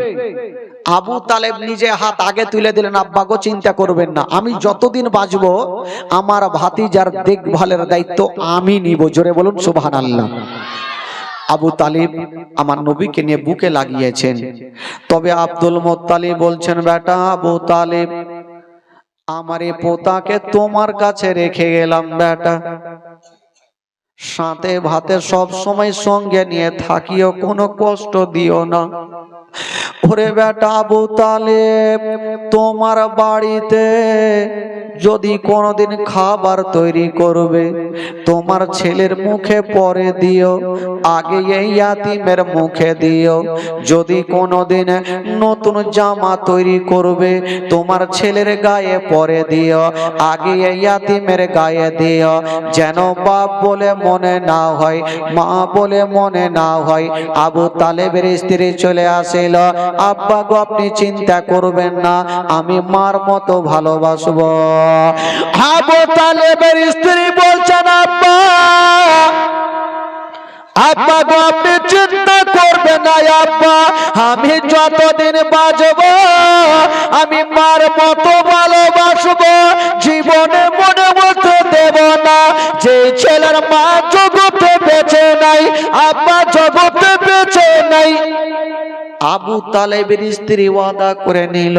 আবু তালেব নিজে হাত আগে তুলে দিলেন, আব্বা গো চিন্তা করবেন না, আমি যতদিন বাঁচবো আমার ভাতিজার দেখভালের দায়িত্ব আমি নিব। জোরে বলুন সুবহানাল্লাহ। আবু তালিব আমার নবীকে নিয়ে বুকে লাগিয়েছেন। তবে আব্দুল মুত্তালিব বলছেন, বেটা আবু তালিব আমার এই পোতাকে তোমার কাছে রেখে গেলাম বেটা, সাথে ভাতে সব সময় সঙ্গে নিয়ে থাকিও, কোনো কষ্ট দিও না। ওরে বেটা আবু তালেব, তোমার বাড়িতে যদি কোনোদিন খাবার তৈরি করবে তোমার ছেলের মুখে পরে দিও, আগে এই ইয়াতিমের মুখে দিও। যদি কোনোদিন নতুন জামা তৈরি করবে তোমার ছেলের গায়ে পরে দিও, আগে এই ইয়াতিমের গায়ে দিও, যেন বাপ বলে মনে না হয়, মা বলে মনে না হয়। আবু তালেবের স্ত্রী চলে আসিল, আব্বা গো আপনি চিন্তা করবেন না, আমি মার মতো ভালোবাসবো। আবু তালেবের স্ত্রী বলছেন, আব্বা আব্বা গো আপনি চিন্তা করবেন না আব্বা, আমি যতদিন বাঁচবো আমি মার মতো ভালোবাসবো, জীবনে মনে মতো দেব না। যে ছেলের মা জগতে বেঁচে নাই, আব্বা জগতে বেঁচে নাই। আবু তালেবের স্ত্রী ওয়াদা করে নিল,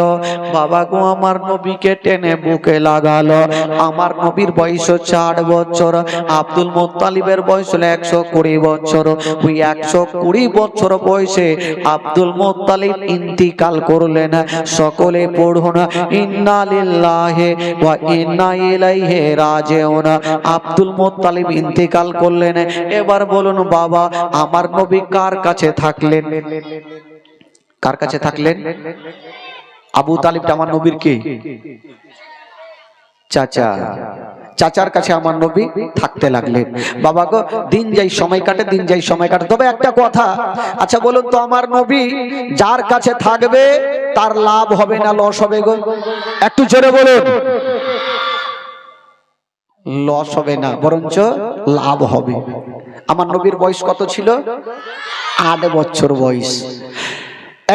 বাবা গো আমার নবীকে টেনে বুকে লাগালো। আমার নবীর বয়স 4 বছর, আব্দুল মুত্তালিবের বয়স হলো 120 বছর। ওই 120 বছর বয়সে আব্দুল মুত্তালিব ইন্তিকাল করলেন। সকলে পড়ুন ইন্না লিল্লাহি ওয়া ইন্না ইলাইহি রাজিউন। আব্দুল মুত্তালিব ইন্তিকাল করলেন। এবার বলুন বাবা আমার নবী কার কাছে থাকলেন? কার কাছে থাকলেন? আবু তালিবটা আমার নবীর কে? চাচা। চাচার কাছে আমার নবী থাকতে লাগলেন। বাবা গো দিন যাই সময় কাটে, দিন যাই সময় কাটে। তবে একটা কথা, আচ্ছা বলুন তো আমার নবী যার কাছে থাকবে তার লাভ হবে না লস হবে গো? একটু জোরে বলুন। লস হবে না, বরঞ্চ লাভ হবে। আমার নবীর বয়স কত ছিল? 8 বছর বয়স।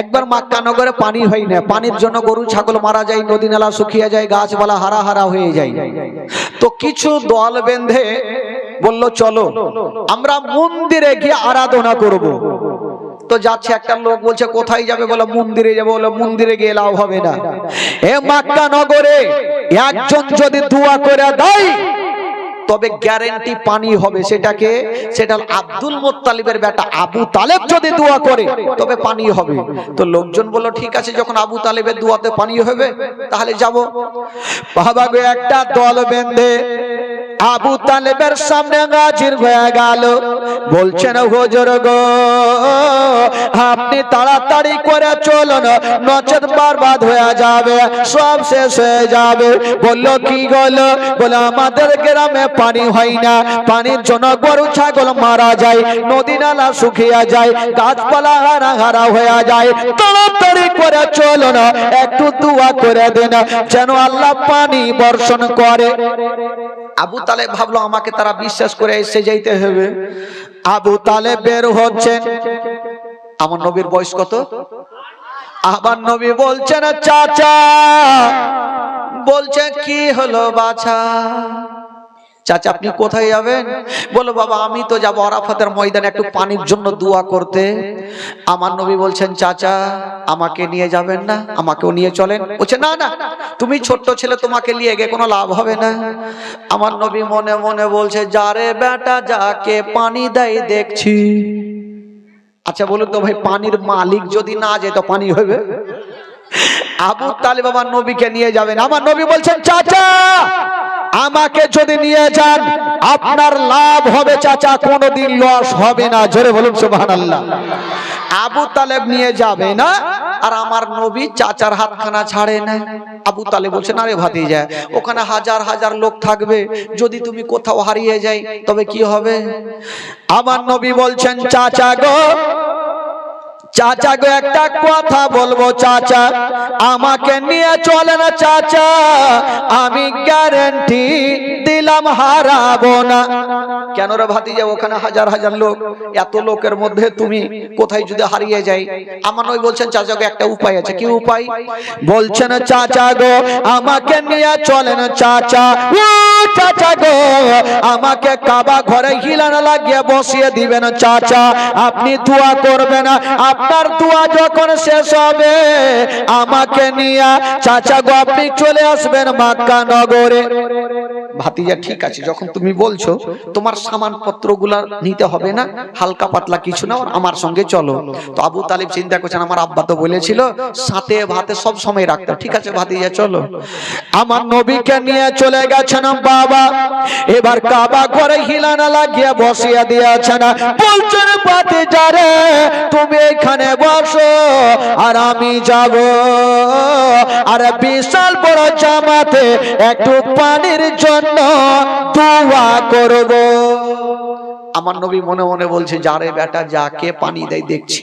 একবার মক্কা নগরে পানি হয় না, পানির জন্য গরু ছাগল মারা যায়, নদী নালা শুকিয়ে যায়, গাছপালা হারা হারা হয়ে যায়। তো কিছু দল বেঁধে বলল চলো আমরা মন্দিরে গিয়ে আরাধনা করব। তো যাচ্ছে, একটা লোক বলছে কোথায় যাবে? বলে মন্দিরে যাবে। বলে মন্দিরে গিয়ে লাভ হবে না, এ মক্কা নগরে একজন যদি দোয়া করে দেয় তবে গ্যারান্টি পানি হবে। সেটাকে সেটা আব্দুল মুত্তালিবের বেটা আবু তালেব যদি দোয়া করে তবে পানি হবে। তো লোকজন বলল ঠিক আছে, যখন আবু তালেবের দোয়াতে পানি হবে তাহলে যাব। বাবা গো একটা দল বেঁধে আবু তালেবের সামনে হাজির হয়ে গেল। বলছেন হুজুর গো আপনি তাড়াতাড়ি করে চলুন, নচেত বরবাদ হয়ে যাবে, সব শেষ হয়ে যাবে। বলল কি গেল? বলে আমাদের গ্রামে পানি হয় না, পানির জন্য গরু ছাগল মারা যায়, নদী নালা শুকিয়ে যায়, গাছপালা হারা হারা হয়ে যায়। তাড়াতাড়ি করে চলুন, একটু দোয়া করে দেন যেন আল্লাহ পানি বর্ষণ করে। আবু তালেব ভাবলো আমাকে তারা বিশ্বাস করে এসে যাইতে হবে। আবু তালেব বের হচ্ছেন। আমার নবীর বয়স কত? আমার নবী বলছেন চাচা। বলছে কি হলো বাছা? চাচা আপনি কোথায় যাবেন? বলো বাবা আমি তো যাবো আরাফাতের ময়দানে একটু পানির জন্য দোয়া করতে। আমার নবী বলছেন চাচা আমাকে নিয়ে যাবেন না? আমাকেও নিয়ে চলেন। বলছে না না তুমি ছোট্ট ছেলে, তোমাকে নিয়ে গিয়ে কোনো লাভ হবে না। আমার নবী মনে মনে বলছে যারে বেটা যাকে পানি দেয় দেখছি। আচ্ছা বলুন তো ভাই পানির মালিক যদি না যেত পানি হবে? আবু তালেব আমার নবীকে নিয়ে যাবেন। আমার নবী বলছেন চাচা আমাকে যদি নিয়ে যান আপনার লাভ হবে চাচা, কোনোদিন লস হবে না। জোরে বলুন সুবহানাল্লাহ। আবু তালেব নিয়ে যাবে না আর আমার নবী চাচার হাতখানা ছাড়ে না। আবু তালেব বলছেন আরে ভাতিজা ওখানে হাজার হাজার লোক থাকবে, যদি তুমি কোথাও হারিয়ে যাই তবে কি হবে? আমার নবী বলছেন চাচা গো চাচা গো একটা কথা বলবো চাচা, আমাকে নিয়ে চলে না চাচা, আমি গ্যারান্টি দিলাম দিলাম হারাবো না। কেন রে ভাতিজা, ওখানে হাজার হাজার লোক, এত লোকের মধ্যে তুমি কোথায় যদি হারিয়ে যাই? আমার নয় বলছেন চাচা গো একটা উপায় আছে। কি উপায়? বলছেন চাচা গো আমাকে নিয়ে চলেন চাচা, ও চাচা গো আমাকে কাবা ঘরে হিলানা লাগিয়ে বসিয়ে দিবেন চাচা, আপনি দোয়া করবেন, আপনার দোয়া যখন শেষ হবে আমাকে নিয়ে চাচা গো আপনি চলে আসবেন মক্কা নগরে। ভাতিজা ঠিক আছে, যখন তুমি বলছো তোমার সামান পত্রগুলা নিতে হবে না, হালকা পাতলা কিছু না, আমার সঙ্গে চলো। তো আবু তালিব চিন্তা করছেন আমার আব্বা তো বলেছিল সাথে ভাতে সব সময় রাখতে, ঠিক আছে ভাতিজা চলো। আমার নবীকে নিয়ে চলে গেছেন বাবা, এবার কাবা ঘরে হিলানা লাগিয়ে বসিয়ে দিয়েছেন, বলছেন ভাতিজা রে তুমি এখানে বসো আর আমি যাব, আর বিশাল বড় জামাতে একটু পানির জন্য দোয়া করব। আমার নবী মনে মনে বলছে যারে বেটা যাকে পানি দেয় দেখছি।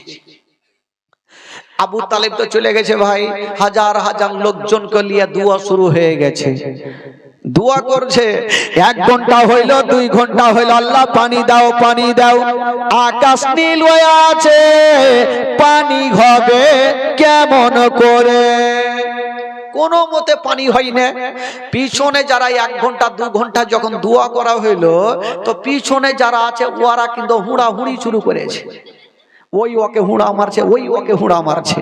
আবু তালেব তো চলে গেছে ভাই, হাজার হাজার লোকজনকে নিয়ে দোয়া শুরু হয়ে গেছে, দোয়া করছে। 1 ঘন্টা হইল, 2 ঘন্টা হইল, আল্লাহ পানি দাও পানি দাও, আকাশ নীল হয়ে আছে, পানি হবে কেমন করে? কোনো মতে পানি হয় না। পিছনে যারা 1 ঘন্টা 2 ঘন্টা যখন দোয়া করা হইলো, তো পিছনে যারা আছে ওরা কিন্তু হুড়াহুড়ি শুরু করেছে, ওই ওকে হুড়া মারছে, ওই ওকে হুড়া মারছে।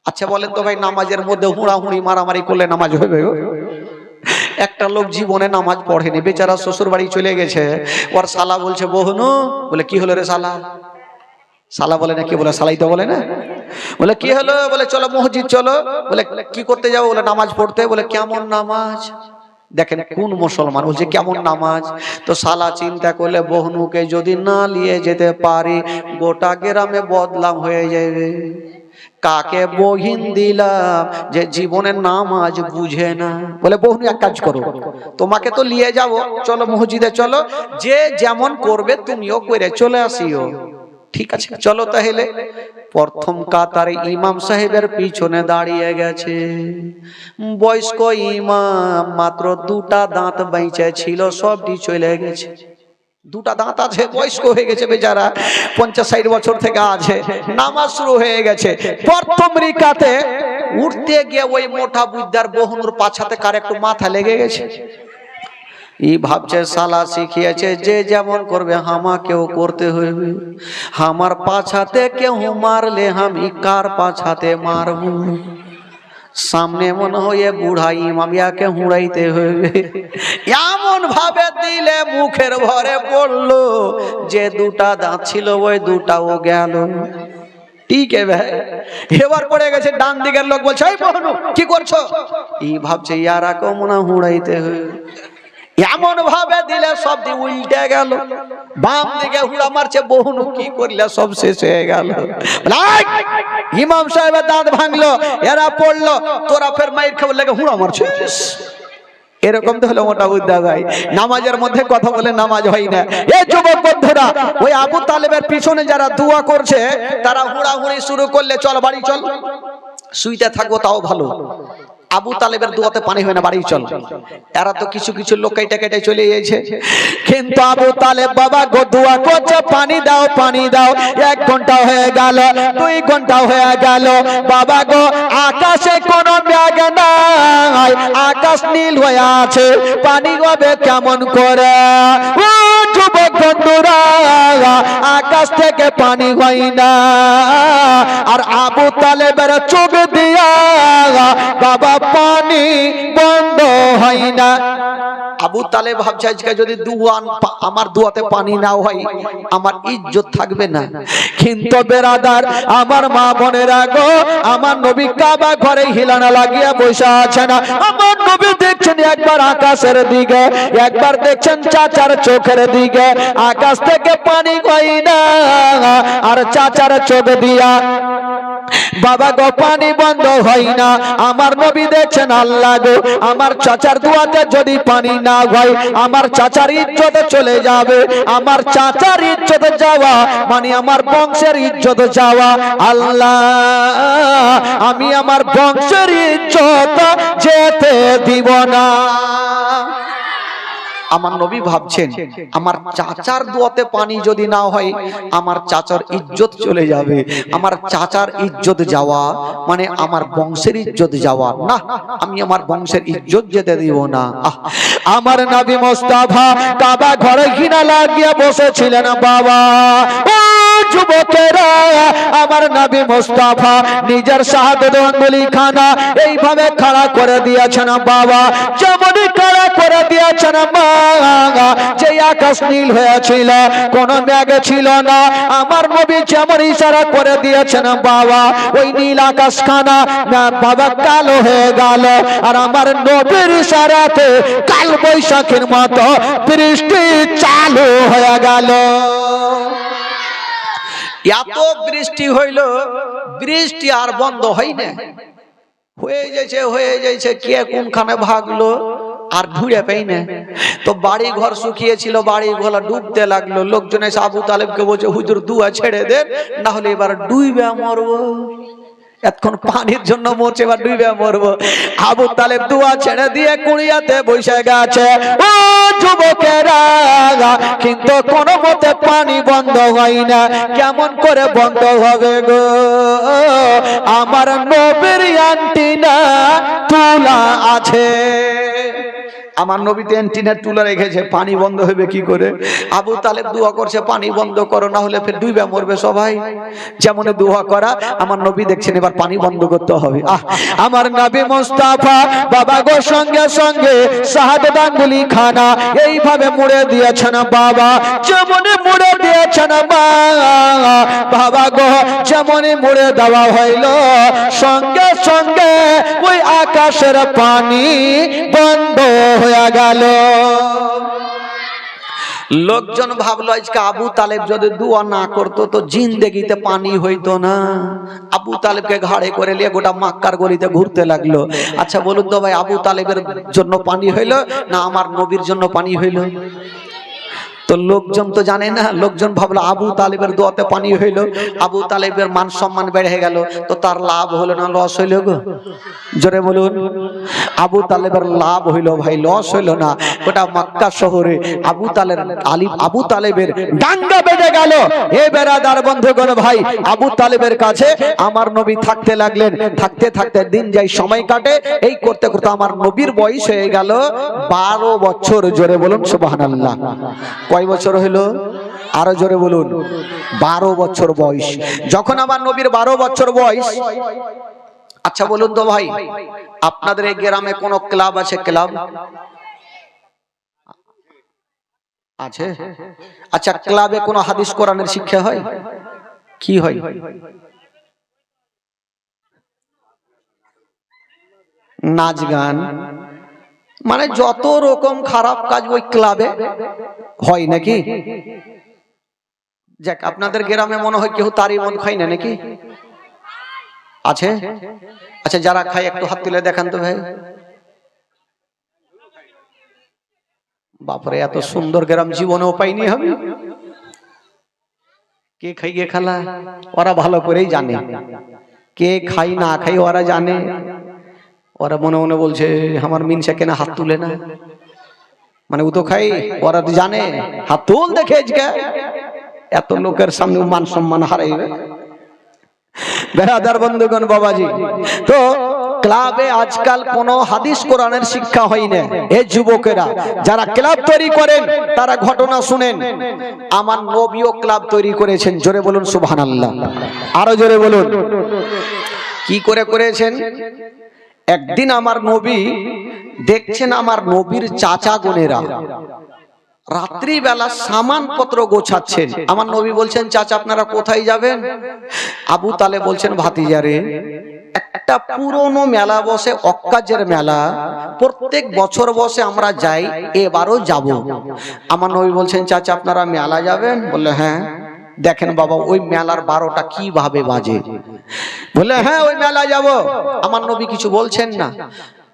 আচ্ছা বলেন তো ভাই, নামাজের মধ্যে হুড়াহুড়ি মারামারি করলে নামাজ হবে? একটা লোক জীবনে নামাজ পড়েনি, বেচারা শ্বশুর বাড়ি চলে গেছে, ওর শালা বলছে বহুনু, বলে কি হলো রে শালা? শালা বলে না, কি বলে? শালাই তো বলে না। বলে কি হলো? বলে চলো মসজিদ চলো। বলে কি করতে যাবো? বলে নামাজ পড়তে। বলে কেমন নামাজ? দেখেন কোন মুসলমান বলছে কেমন নামাজ। তো শালা চিন্তা করলে বহুনুকে যদি না নিয়ে যেতে পারি গোটা গ্রামে বদনাম হয়ে যাবে। কাকে বহিন দিলাম যে জীবনের নামাজ বুঝে না। বলে বহুনু এক কাজ করো, তোমাকে তো নিয়ে যাবো, চলো মসজিদে চলো, যে যেমন করবে তুমিও করে চলে আসিও। ঠিক আছে চলো তাহলে। প্রথম কাতারে ইমাম সাহেবের পিছনে দাঁড়িয়ে গেছে বয়স্ক ইমাম, মাত্র 2টা দাঁত বেঁচে ছিল, সবটি চলে গেছে। 2টা দাঁত আছে, বয়স্ক হয়ে গেছে বেচারা, 50-60 বছর থেকে আছে, নামাজ শুরু হয়ে গেছে। প্রথম রিকাতে উঠতে গিয়ে ওই মোটা বুদ্ধার বহুনুর পাছাতে কার একটু মাথা লেগে গেছে। ই ভাবছে শালা শিখিয়েছে যে যেমন করবে আমাকেও করতে হইবে, আমার পাছাতে কেউ মারলে আমি কার পাছাতে মারব। সামনে মনে হয় বুড়া ইমামিয়াকে হুড়াইতে হইবে, এমন ভাবে দিলে মুখের ভরে পড়লো যে 2টা দাঁত ছিল ওই 2টাও গেল। ঠিক ভাই, এবার পড়ে গেছে ডান দিকের লোক, বলছে এই বহুনু কি করছো? ই ভাবছে ইয়ারা কমনা হুড়াইতে হইবে, এমন ভাবে দিলে সব দি উল্টে গেল। বাম দিকে হুড়া মারছে বহুনু, কি করলে সব শেষ হয়ে গেল। ইমাম সাহেবের দাঁত ভাঙলো, এরা পড়লো, তোরা ফের মাইর খাবার লেগে হুড়া মারছিস। এরকম তো হলো মোটা বুদ্ধা ভাই, নামাজের মধ্যে কথা বলে নামাজ হয় না। এই যুবক বন্ধুরা, ওই আবু তালেবের পিছনে যারা দোয়া করছে তারা হুড়াহুড়ি শুরু করলে চল বাড়ি চল, শুইতে থাকবো তাও ভালো। আবু তালেবের দোয়াতে পানি হয় না, বাড়ি চল। এরা তো কিছু কিছু লোক কেটে কেটে চলে গেছে, কিন্তু আবু তালেব বাবা গো দোয়া করছে পানি দাও পানি দাও। 1 ঘন্টা হয়ে গেল, 2 ঘন্টা হয়ে গেল, বাবা গো আকাশে কোনো মেঘ নাই, আকাশ নীল হয়ে আছে, পানি হবে কেমন করে? ও যুবক বন্ধুরা, আকাশ থেকে পানি হয় না, আর আবু তালেবের চোখ দিয়া বাবা পানি বন্ধ হয় না। আবু তালেব ভাবছে আজকে যদি আমার দোয়াতে পানি না হয় আমার ইজ্জত থাকবে না। কিন্তু বেরাদার আমার মা বোনেরা গো, আমার নবী কাবা ঘরে হিলানা লাগিয়ে বসে আছেন। আমার নবী দেখছেন একবার আকাশের দিকে, একবার দেখছেন চাচার চোখের দিকে, আকাশ থেকে পানি হয় না, আর চাচার চোখ দিয়া বাবা গো পানি বন্ধ হয় না। আমার নবী দেখছেন আল্লাহ গো, আমার চাচার দোয়াতে যদি পানি না হয় আমার চাচার ইজ্জত চলে যাবে, আমার চাচার ইজ্জত যাওয়া মানে আমার বংশের ইজ্জত যাওয়া। আল্লাহ আমি আমার বংশের ইজ্জত যেতে দিব না। আমার নবী ভাবছেন আমার চাচার দোয়াতে পানি যদি না হয় আমার চাচার ইজ্জত চলে যাবে, আমার চাচার ইজ্জত যাওয়া মানে আমার বংশের ইজ্জত যাওয়া, না আমি আমার বংশের ইজ্জত যেতে দিব না। আমার নবী মুস্তাফা কাবা ঘরে ঘিনা লাগিয়ে বসেছিলেন বাবা। ও যুবকেরা, আমার নবী মুস্তাফা নিজের শাহাদাত আঙ্গুলি খানা এইভাবে খাড়া করে দিয়েছেন বাবা। যেমনই খাড়া করে দিয়েছেন মা, যে আকাশ নীল হয়েছিল, কোনো মেঘ ছিল না, আমার নবী যেমন ইশারা করে দিয়েছেন বাবা, ওই নীল আকাশ খানা বাবা কালো হয়ে গেল। আর আমার নবীর ইশারাতে কাল বৈশাখের মতো বৃষ্টি চালু হয়ে গেল। এত বৃষ্টি হইল, বৃষ্টি আর বন্ধ হয় না, হয়ে যাইছে কে কোনখানে ভাগলো আর ঘুরে পাই না। তো বাড়ি ঘর শুকিয়েছিল, বাড়ি ঘর ডুবতে লাগলো। লোকজন এসে আবু তালেবকে বলছে হুজুর দুয়া ছেড়ে দেন, না হলে এবার ডুবে মরবো। এতক্ষণ পানির জন্য মরছে, এবার ডুবে মরবো। আবু তালেব দুয়া ছেড়ে দিয়ে কুড়িয়াতে বসে গেছে। ও যুবকেরা, কিন্তু কোনো মতে পানি বন্ধ হয় না। কেমন করে বন্ধ হবে গো? আমার নবীর অ্যান্টিনা তোলা আছে, আমার নবীতে অ্যান্টিনা তুলে রেখেছে, পানি বন্ধ হবে কি করে? আবু তালেব দোয়া করছে পানি বন্ধ করো, না হলে ফের ডুবে মরবে সবাই। যেমন দোয়া করা, আমার নবী দেখছেন এবার পানি বন্ধ করতে হবে। আমার নবী মুস্তাফা বাবা গো সঙ্গে সঙ্গে শাহাদাত আঙ্গুলি খানা এইভাবে মুড়ে দিয়েছেন বাবা। যেমনই মুড়ে দিয়েছেন মা, বাবা গো যেমনই মুড়ে দেওয়া হইল, সঙ্গে সঙ্গে ওই আকাশের পানি বন্ধ হয়ে গেল। লোকজন ভাবলো আজকে আবু তালেব যদি দোয়া না করতো তো জিন্দেগিতে পানি হইতো না। আবু তালেবকে ঘাড়ে করে নিয়ে গোটা মক্কার গলিতে ঘুরতে লাগলো। আচ্ছা বলুন তো ভাই, আবু তালেবের জন্য পানি হইলো না আমার নবীর জন্য পানি হইলো? তো লোকজন তো জানে না, লোকজন ভাবলো আবু তালেবের দোয়াতে পানি হইলো, আবু তালেবের মান সম্মান বেড়ে গেল, তো তার লাভ হলো না লস হইলো গো? জোরে বলুন। আবু তালেবের লাভ হইলো ভাই, লস হইলো না। ওটা মক্কা শহরে আবু তালেবের ডাঙ্গা বেজে গেল। হে বেরাদার বন্ধুগণ ভাই, আবু তালেবের কাছে আমার নবী থাকতে লাগলেন। থাকতে থাকতে দিন যায়, সময় কাটে, এই করতে করতে আমার নবীর বয়স হয়ে গেল 12 বছর। জোরে বলুন সুবহানাল্লাহ। কয় বছর হলো? আরো জোরে বলুন। 12 বছর বয়স। যখন আমার নবীর 12 বছর বয়স, আচ্ছা বলুন তো ভাই, আপনাদের এই গ্রামে কোন ক্লাব আছে? ক্লাব আছে? আচ্ছা ক্লাবে কোন হাদিস কোরআনের শিক্ষা হয়? কি হয়? নাচ গান, মানে যত রকম খারাপ কাজ ওই ক্লাবে হয় নাকি? যাক, আপনাদের গ্রামে মনে হয় কেউ তারি মন খায় না নাকি? আছে? আচ্ছা যারা খায় একটু হাত তুলে দেখান তো ভাই। বাপরে, এত সুন্দর গ্রাম জীবনেও পাইনি হবে। কে খাই গে খালা ওরা ভালো করেই জানে, কে খাই না খাই ওরা জানে। ওরা মনে মনে বলছে আমার মিনসা কেনা হাত তুলে না, মানে ও তো খাই, ওরা তো জানে হাত তুল দেখে এত লোকের সামনে মান সম্মান হারাইবে। বেরাদার বন্ধুগণ বাবাজি, তো ক্লাবে আজকাল কোন হাদিস কোরআনের শিক্ষা হয় না। এই যুবকেরা যারা ক্লাব তৈরি করেন তারা ঘটনা শুনেন। আমার নবীও ক্লাব তৈরি করেছেন। জোরে বলুন সুবহানাল্লাহ। আরো জোরে বলুন। কি করে করেছেন? একদিন আমার নবী দেখছেন আমার নবীর চাচা বোনেরা রাত্রি বেলা সামান পত্র গোছাচ্ছেন। আমার নবী বলছেন চাচা আপনারা কোথায় যাবেন? আবু তালেব বলছেন ভাতিজারে একটা পুরনো মেলা বসে, অক্কাজের মেলা, প্রত্যেক বছর বসে, আমরা যাই, এবারও যাব। আমার নবী বলছেন চাচা আপনারা মেলা যাবেন? বললে হ্যাঁ। দেখেন বাবা ওই মেলার 12টা কিভাবে বাজে। বললে হ্যাঁ ওই মেলা যাব। আমার নবী কিছু বলছেন না।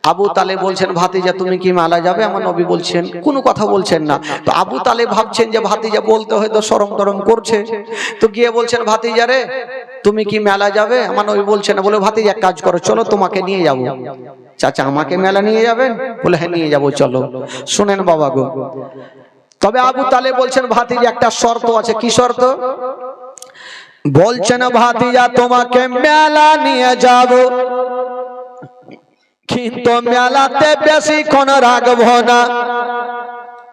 আবু তালেব বলছেন ভাতিজা তুমি কি মেলা যাবে? আমার নবী বলছেন কোনো কথা বলছেন না। তো আবু তালেব ভাবছেন যে ভাতিজা বলতে হয়তো শরম টরম করছে, তো গিয়ে বলছেন ভাতিজা রে তুমি কি মেলা যাবে? আমার নবী বলছেন না, বলে ভাতিজা এক কাজ করো চলো তোমাকে নিয়ে যাবো। চাচা আমাকে মেলা নিয়ে যাবেন? বলে হ্যাঁ নিয়ে যাবো চলো। শুনেন বাবা গো, তবে আবু তালেব বলছেন ভাতিজা একটা শর্ত আছে। কি শর্ত? বলছেন ভাতিজা তোমাকে মেলা নিয়ে যাব, কিন্তু মেলাতে বেশিক্ষণ রাখবো না।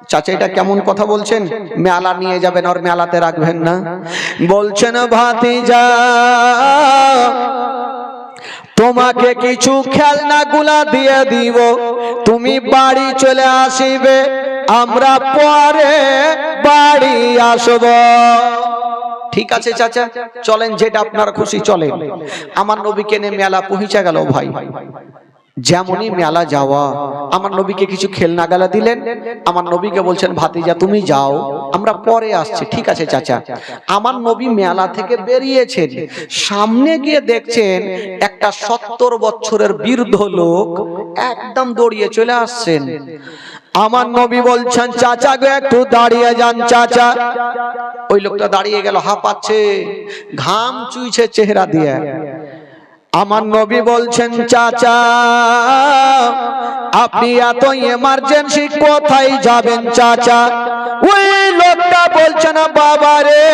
চাচা এটা কেমন কথা বলছেন? মেলা নিয়ে যাবেন আর মেলাতে রাখবেন না? বলছেন ভাতিজা তোমাকে কিছু খেলনাগুলা দিয়ে দিব, তুমি বাড়ি চলে আসিবে, আমরা পরে বাড়ি আসব। ঠিক আছে চাচা চলেন, যেটা আপনার খুশি চলেন। আমার নবীকে নিয়ে মেলা পৌঁছে গেল ভাই। যেমনই মেলা যাওয়া, আমার নবীকে কিছু খেলনা গালা দিলেন। আমার নবীকে বলছেন ভাতিজা তুমি যাও, আমরা পরে আসছি। ঠিক আছে চাচা। আমার নবী মেলা থেকে বেরিয়েছেন, সামনে গিয়ে দেখছেন একটা 70 বছরের বৃদ্ধ লোক একদম দৌড়িয়ে চলে আসছেন। আমার নবী বলছেন চাচা গো একটু দাঁড়িয়ে যান চাচা। ওই লোকটা দাঁড়িয়ে গেল, হাঁপাচ্ছে, ঘাম চুইছে চেহারা দিয়ে। আমার নবী বলছেন চাচা আপনি এত এমার্জেন্সি কোথায় যাবেন চাচা? ওই লোকটা বলছেন বাবা রে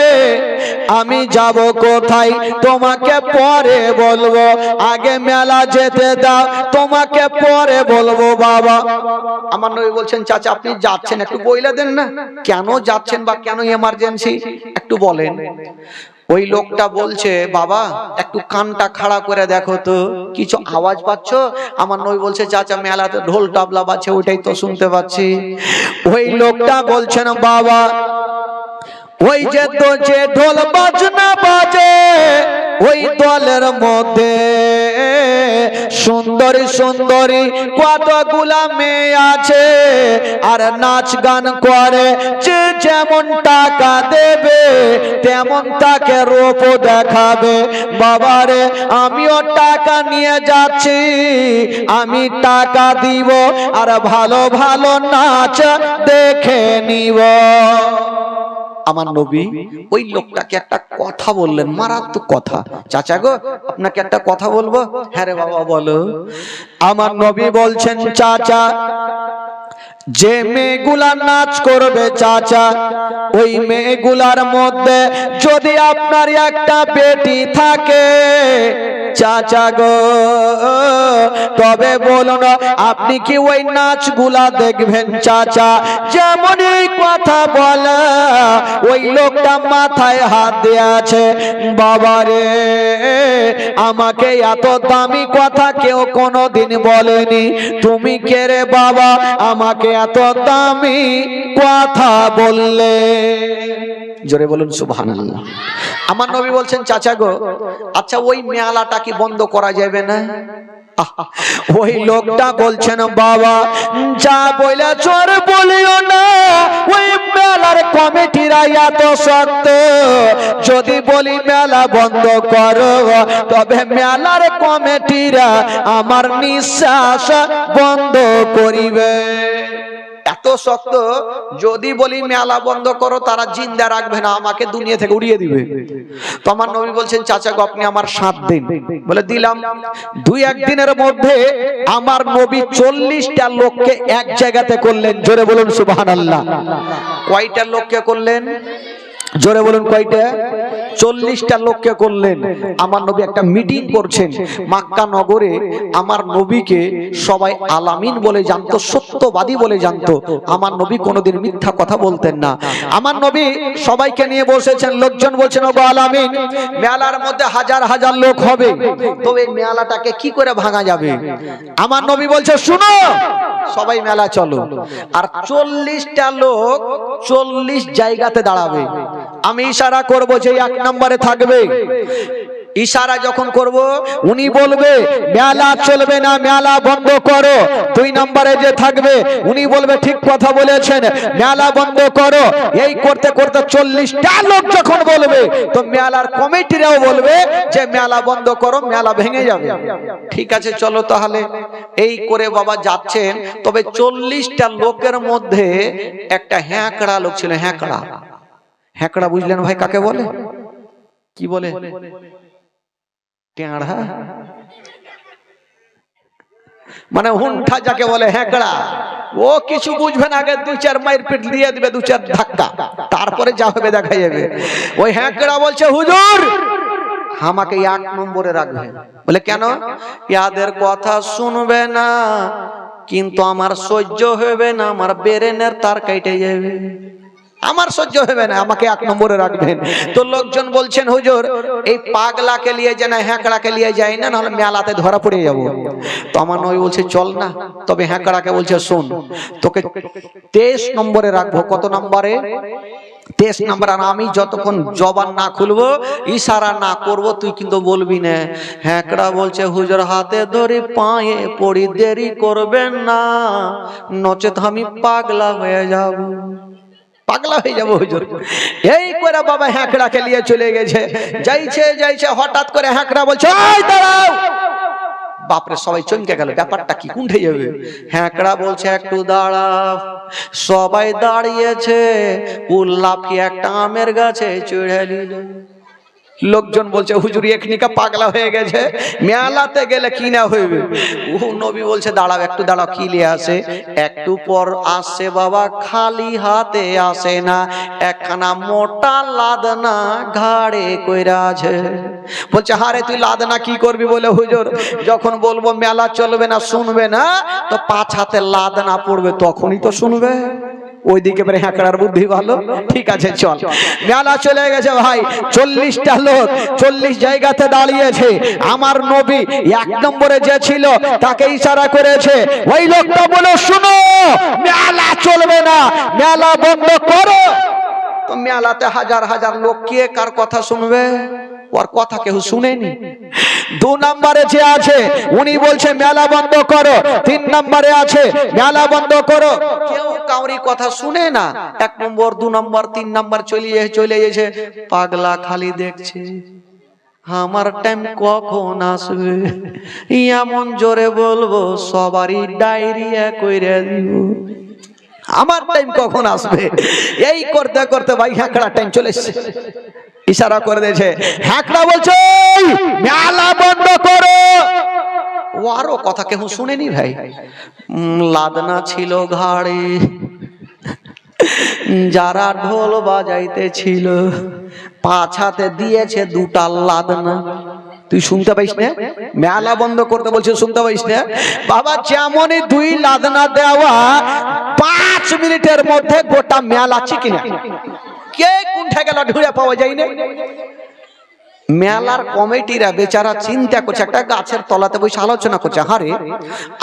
আমি যাব কোথায় তোমাকে পরে বলবো, আগে মেলা যেতে দাও তোমাকে পরে বলবো বাবা। আমার নবী বলছেন চাচা আপনি যাচ্ছেন একটু বইলা দেন না, কেন যাচ্ছেন বা কেন এমার্জেন্সি একটু বলেন। ওই লোকটা বলছে বাবা একটু কানটা খাড়া করে দেখো তো কিছু আওয়াজ পাচ্ছ? আমার নবী বলছে চাচা মেলাতে ঢোল টাবলা বাজছে ওইটাই তো শুনতে পাচ্ছি। ওই লোকটা বলছেন বাবা ওই যে তো যে ঢোল বাজনা বাজে ওই দলের মধ্যে সুন্দরী সুন্দরী কতগুলা মেয়ে আছে, আর নাচ গান করে, যে যেমন টাকা দেবে তেমন তাকে রূপ দেখাবে। বাবারে আমিও টাকা নিয়ে যাচ্ছি, আমি টাকা দিব আর ভালো ভালো নাচ দেখে নিব। আমার নবী ওই লোকটাকে একটা কথা বললেন, মারাত্মক কথা। চাচা গো আপনাকে একটা কথা বলবো। হ্যাঁ রে বাবা বলো। আমার নবী বলছেন চাচা যে মেয়েগুলা নাচ করবে চাচা ওই মেয়েগুলার মধ্যে যদি আপনার একটা বেটি থাকে চাচা গো তবে বলুন আপনি কি ওই নাচগুলা দেখবেন চাচা? যেমন এই কথা বলা ওই লোকটা মাথায় হাত দিয়ে আছে। বাবারে আমাকে এত দামি কথা কেউ কোনোদিন বলেনি, তুমি কে রে বাবা আমাকে এত দামি কথা বললে? জোরে বলুন সুবহানাল্লাহ। আমার নবী বলছেন চাচা গো আচ্ছা ওই মেলাটা কি বন্ধ করা যাবে না? ওই লোকটা বলছেন বাবা যা বলে চোর বলিও না, ওই মেলার কমিটিরা এত শক্ত, যদি বলি মেলা বন্ধ করো তবে মেলার কমিটিরা আমার নিঃশ্বাস বন্ধ করিবে। এত শক্ত, যদি বলি মেলা বন্ধ করো তারা জিন্দা রাখবে না, আমাকে দুনিয়া থেকে উড়িয়ে দিবে। তো আমার নবী বলছেন চাচা গো আপনি আমার 7 দিন। বলে দিলাম। 2-1 দিনের মধ্যে আমার নবী 40টা লোককে এক জায়গাতে করলেন। জোরে বলুন সুবহানাল্লাহ। কয়টা লোককে করলেন? জোরে বলুন কয়টা? 40টা লোককে করলেন। আমার নবী একটা মিটিং করছেন মক্কা নগরে। আমার নবীকে সবাই আলামিন বলে জানতো, সত্যবাদী বলে জানতো। আমার নবী কোনোদিন মিথ্যা কথা বলতেন না। আমার নবী সবাইকে নিয়ে বসেছেন, লোকজন বলছেন ওগো আলামিন মেলার মধ্যে হাজার হাজার লোক হবে, তবে মেলাটাকে কি করে ভাঙা যাবে? আমার নবী বলছে শুনো সবাই মেলা চলো, আর 40টা লোক 40 জায়গাতে দাঁড়াবে। আমি ইশারা করব যে 1 নম্বরে থাকবে ইশারা যখন করব উনি বলবে মেলা চলবে না, মেলা বন্ধ করো। 2 নম্বরে যে থাকবে উনি বলবে ঠিক কথা বলেছেন, মেলা বন্ধ করো। এই করতে করতে 40টা লোক যখন বলবে তো মেলার কমিটিরাও বলবে যে মেলা বন্ধ করো, মেলা ভেঙে যাবে। ঠিক আছে চলো তাহলে। এই করে বাবা যাচ্ছেন, তবে 40টা লোকের মধ্যে একটা হ্যাঁকড়া লোক ছিল। হ্যাঁকড়া, হ্যাঁকড়া বুঝলেন ভাই কাকে বলে? কি বলে? টেঁড়া, মানে হুন্ঠা যাকে বলে হ্যাঁকড়া। ও কিছু বুঝবে না, আগে 2-4 মাইর পিট দিয়ে দিবে, 2-4 ধাক্কা, তারপরে যা হবে দেখা যাবে। ওই হ্যাঁকড়া বলছে হুজুর আমাকে 1 নম্বরে রাখবে। বলে কেন? ইয়াদের কথা শুনবে না, কিন্তু আমার সহ্য হবে না, আমার বেরেনের তার কেটে যাবে, আমার সহ্য হবে না, আমাকে 1 নম্বরে রাখবেন। তো লোকজন বলছেন হুজুর এই পাগলাকে নিয়ে যায় না, হ্যাঁকড়াকে নিয়ে যায় না, নাহলে মেলাতে ধরা পড়ে যাবো। তো আমার নবী বলছে চল না। তবে হ্যাঁকড়াকে বলছে শোন, তোকে 23 নম্বরে রাখবো। কত নম্বরে? 23 নম্বর। আর আমি যতক্ষণ জবান না খুলবো, ইশারা না করব, তুই কিন্তু বলবি না। হ্যাঁকড়া বলছে হুজুর হাতে ধরে পায়ে পড়ি, দেরি করবেন না, নচেত আমি পাগলা হয়ে যাব, পাগলা হয়ে যাবো হুজুর। এই করে বাবা হ্যাঁকড়াকে নিয়ে চলে গেছে। যাইছে হঠাৎ করে হ্যাঁকড়া বলছে এই দাঁড়াও। বাপরে সবাই চমকে গেল, ব্যাপারটা কি, কোনঠে যাবে? হ্যাঁকড়া বলছে একটু দাঁড়াও। সবাই দাঁড়িয়েছে, লাফিয়ে একটা আমের গাছে চড়ে নিল। লোকজন বলছে হুজুর এখনিকা পাগলা হয়ে গেছে, মেলাতে গেলে কি না হইবে। ও নবী বলছে দাঁড়াও, একটু দাঁড়াও, কি লিয়ে আসে? একটু পর আসে বাবা, খালি হাতে আসে না, একখানা মোটা লাদনা ঘাড়ে কইরা আছে। বলছে হারে তুই লাদনা কি করবি? বলে হুজুর যখন বলবো মেলা চলবে না, শুনবে না, তো 5 হাতে লাদনা পড়বে, তখনই তো শুনবে। ওইদিকে বেরে হ্যাঁকড়ার বুদ্ধি ভালো। ঠিক আছে চল। মেলা চলে গেছে ভাই, 40টা লোক 40 জায়গাতে দাঁড়িয়েছে। আমার নবী 1 নম্বরে যে ছিল তাকে ইশারা করেছে, ওই লোকটা বলে শুনো মেলা চলবে না, মেলা বন্ধ করো। তো মেলাতে হাজার হাজার লোক, কে কার কথা শুনবে? ওর কথা কেউ শুনেনি। 2 নম্বরে যে আছে উনি বলছে মেলা বন্ধ করো। 3 নম্বরে আছে মেলা বন্ধ করো, কেউ কাউরি কথা শুনে না। 1 নম্বর 2 নম্বর 3 নম্বর চলে গেছে। পাগলা খালি দেখছে আমার টাইম কখন আসবে, এমন জোরে বলবো সবারই ডায়রিয়া কইরা দিব, আমার টাইম কখন আসবে। এই করতে করতে ভাই হ্যাঁকড়া টাইম চলে এসেছে। ইশারা করে দিয়েছে, হ্যাঁকড়া বলছে মেলা বন্ধ করো। ও আরো কথা কেউ শুনেনি ভাই। লাদনা ছিল ঘাড়ে, যারা ঢোল বাজাইতে ছিল 5 হাতে দিয়েছে 2টা লাদনা। তুই শুনতে পাইস না? মেলা বন্ধ করতে বলছে, শুনতে পাইস না? বাবা যেমনই 2 লাদনা দেওয়া, 5 মিনিটের মধ্যে গোটা মেলা চিকিনা। কে কোনটা গেল ঢুঁড়ে পাওয়া যায় না। মেলার কমিটিরা বেচারা চিন্তা করছে, একটা গাছের তলাতে বসে আলোচনা করছে, হারে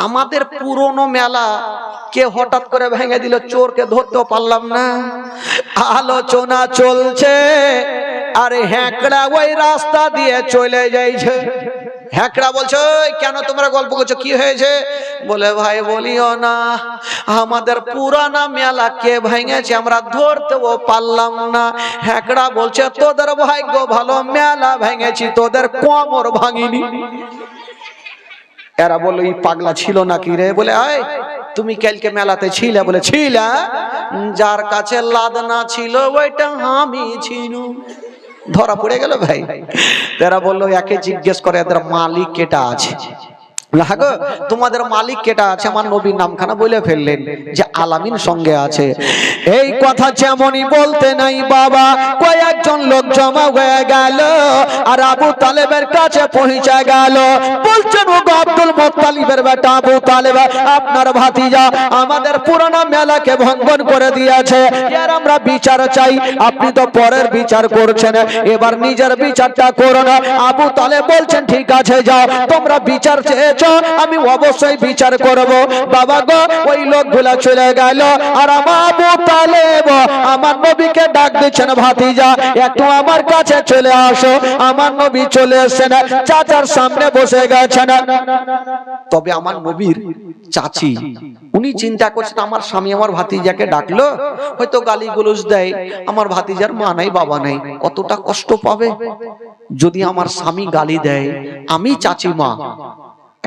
আমাদের পুরনো মেলা কে হঠাৎ করে ভেঙে দিল, চোরকে ধরতেও পারলাম না। আলোচনা চলছে, আরে হ্যাঁকড়া ওই রাস্তা দিয়ে চলে যাইছে। হ্যাঁকড়া বলছে কেন তোমরা গল্প করছো, কি হয়েছে? বলে ভাই বলিও না, আমাদের পুরানা মেলা কে ভেঙেছে, আমরা ধরতেও পারলাম না। হ্যাঁকড়া বলছে তোদের ভাগ্য ভালো, মেলা ভেঙেছি, তোদের কোমর ভাঙিনি। এরা বললো এই পাগলা ছিল নাকি রে? বলে আয় তুমি কালকে মেলাতে ছিলে? বলে ছিলা, যার কাছে লাদনা ছিল ওইটা আমি ছিল। ধরা পড়ে গেল ভাই। তারা বললো একে জিজ্ঞেস করে এদের মালিক কেটা আছে। লাগো তোমাদের মালিক কেটা আছে? আমার নবীর নামখানা বলে ফেললেন যে আলামিন সঙ্গে আছে। এই কথা যেমনই বলতে নাই বাবা, কয়েকজন লোক জমা হয়ে গেল আর আবু তালেবের কাছে পৌঁছে গেল। বলছেন ও আব্দুল মুত্তালিবের বেটা আবু তালেব, আপনার ভাতিজা আমাদের পুরানো মেলাকে ভঙ্গন করে দিয়েছে, এর আমরা বিচার চাই। আপনি তো পরের বিচার করছেন, এবার নিজের বিচারটা করো না। আবু তালেব বলছেন ঠিক আছে যাও, তোমরা বিচার চেয়ে ভেঙেছো আমি অবশ্যই বিচার করব। বাবা গো ওই লোকগুলা চলে গেল আর আমার আবু তালেব আমার নবীকে ডাক দিচ্ছেন, ভাতিজা একটু আমার কাছে চলে আসো। আমার নবী চলে এসেছেন, চাচার সামনে বসে গেছেন। তবে আমার নবীর চাচি উনি চিন্তা করছেন আমার স্বামী আমার ভাতিজাকে ডাকলো, হয়তো গালি গোলজ দেয়, আমার ভাতিজার মা নাই বাবা নাই, কতটা কষ্ট পাবে। যদি আমার স্বামী গালি দেয়, আমি চাচি মা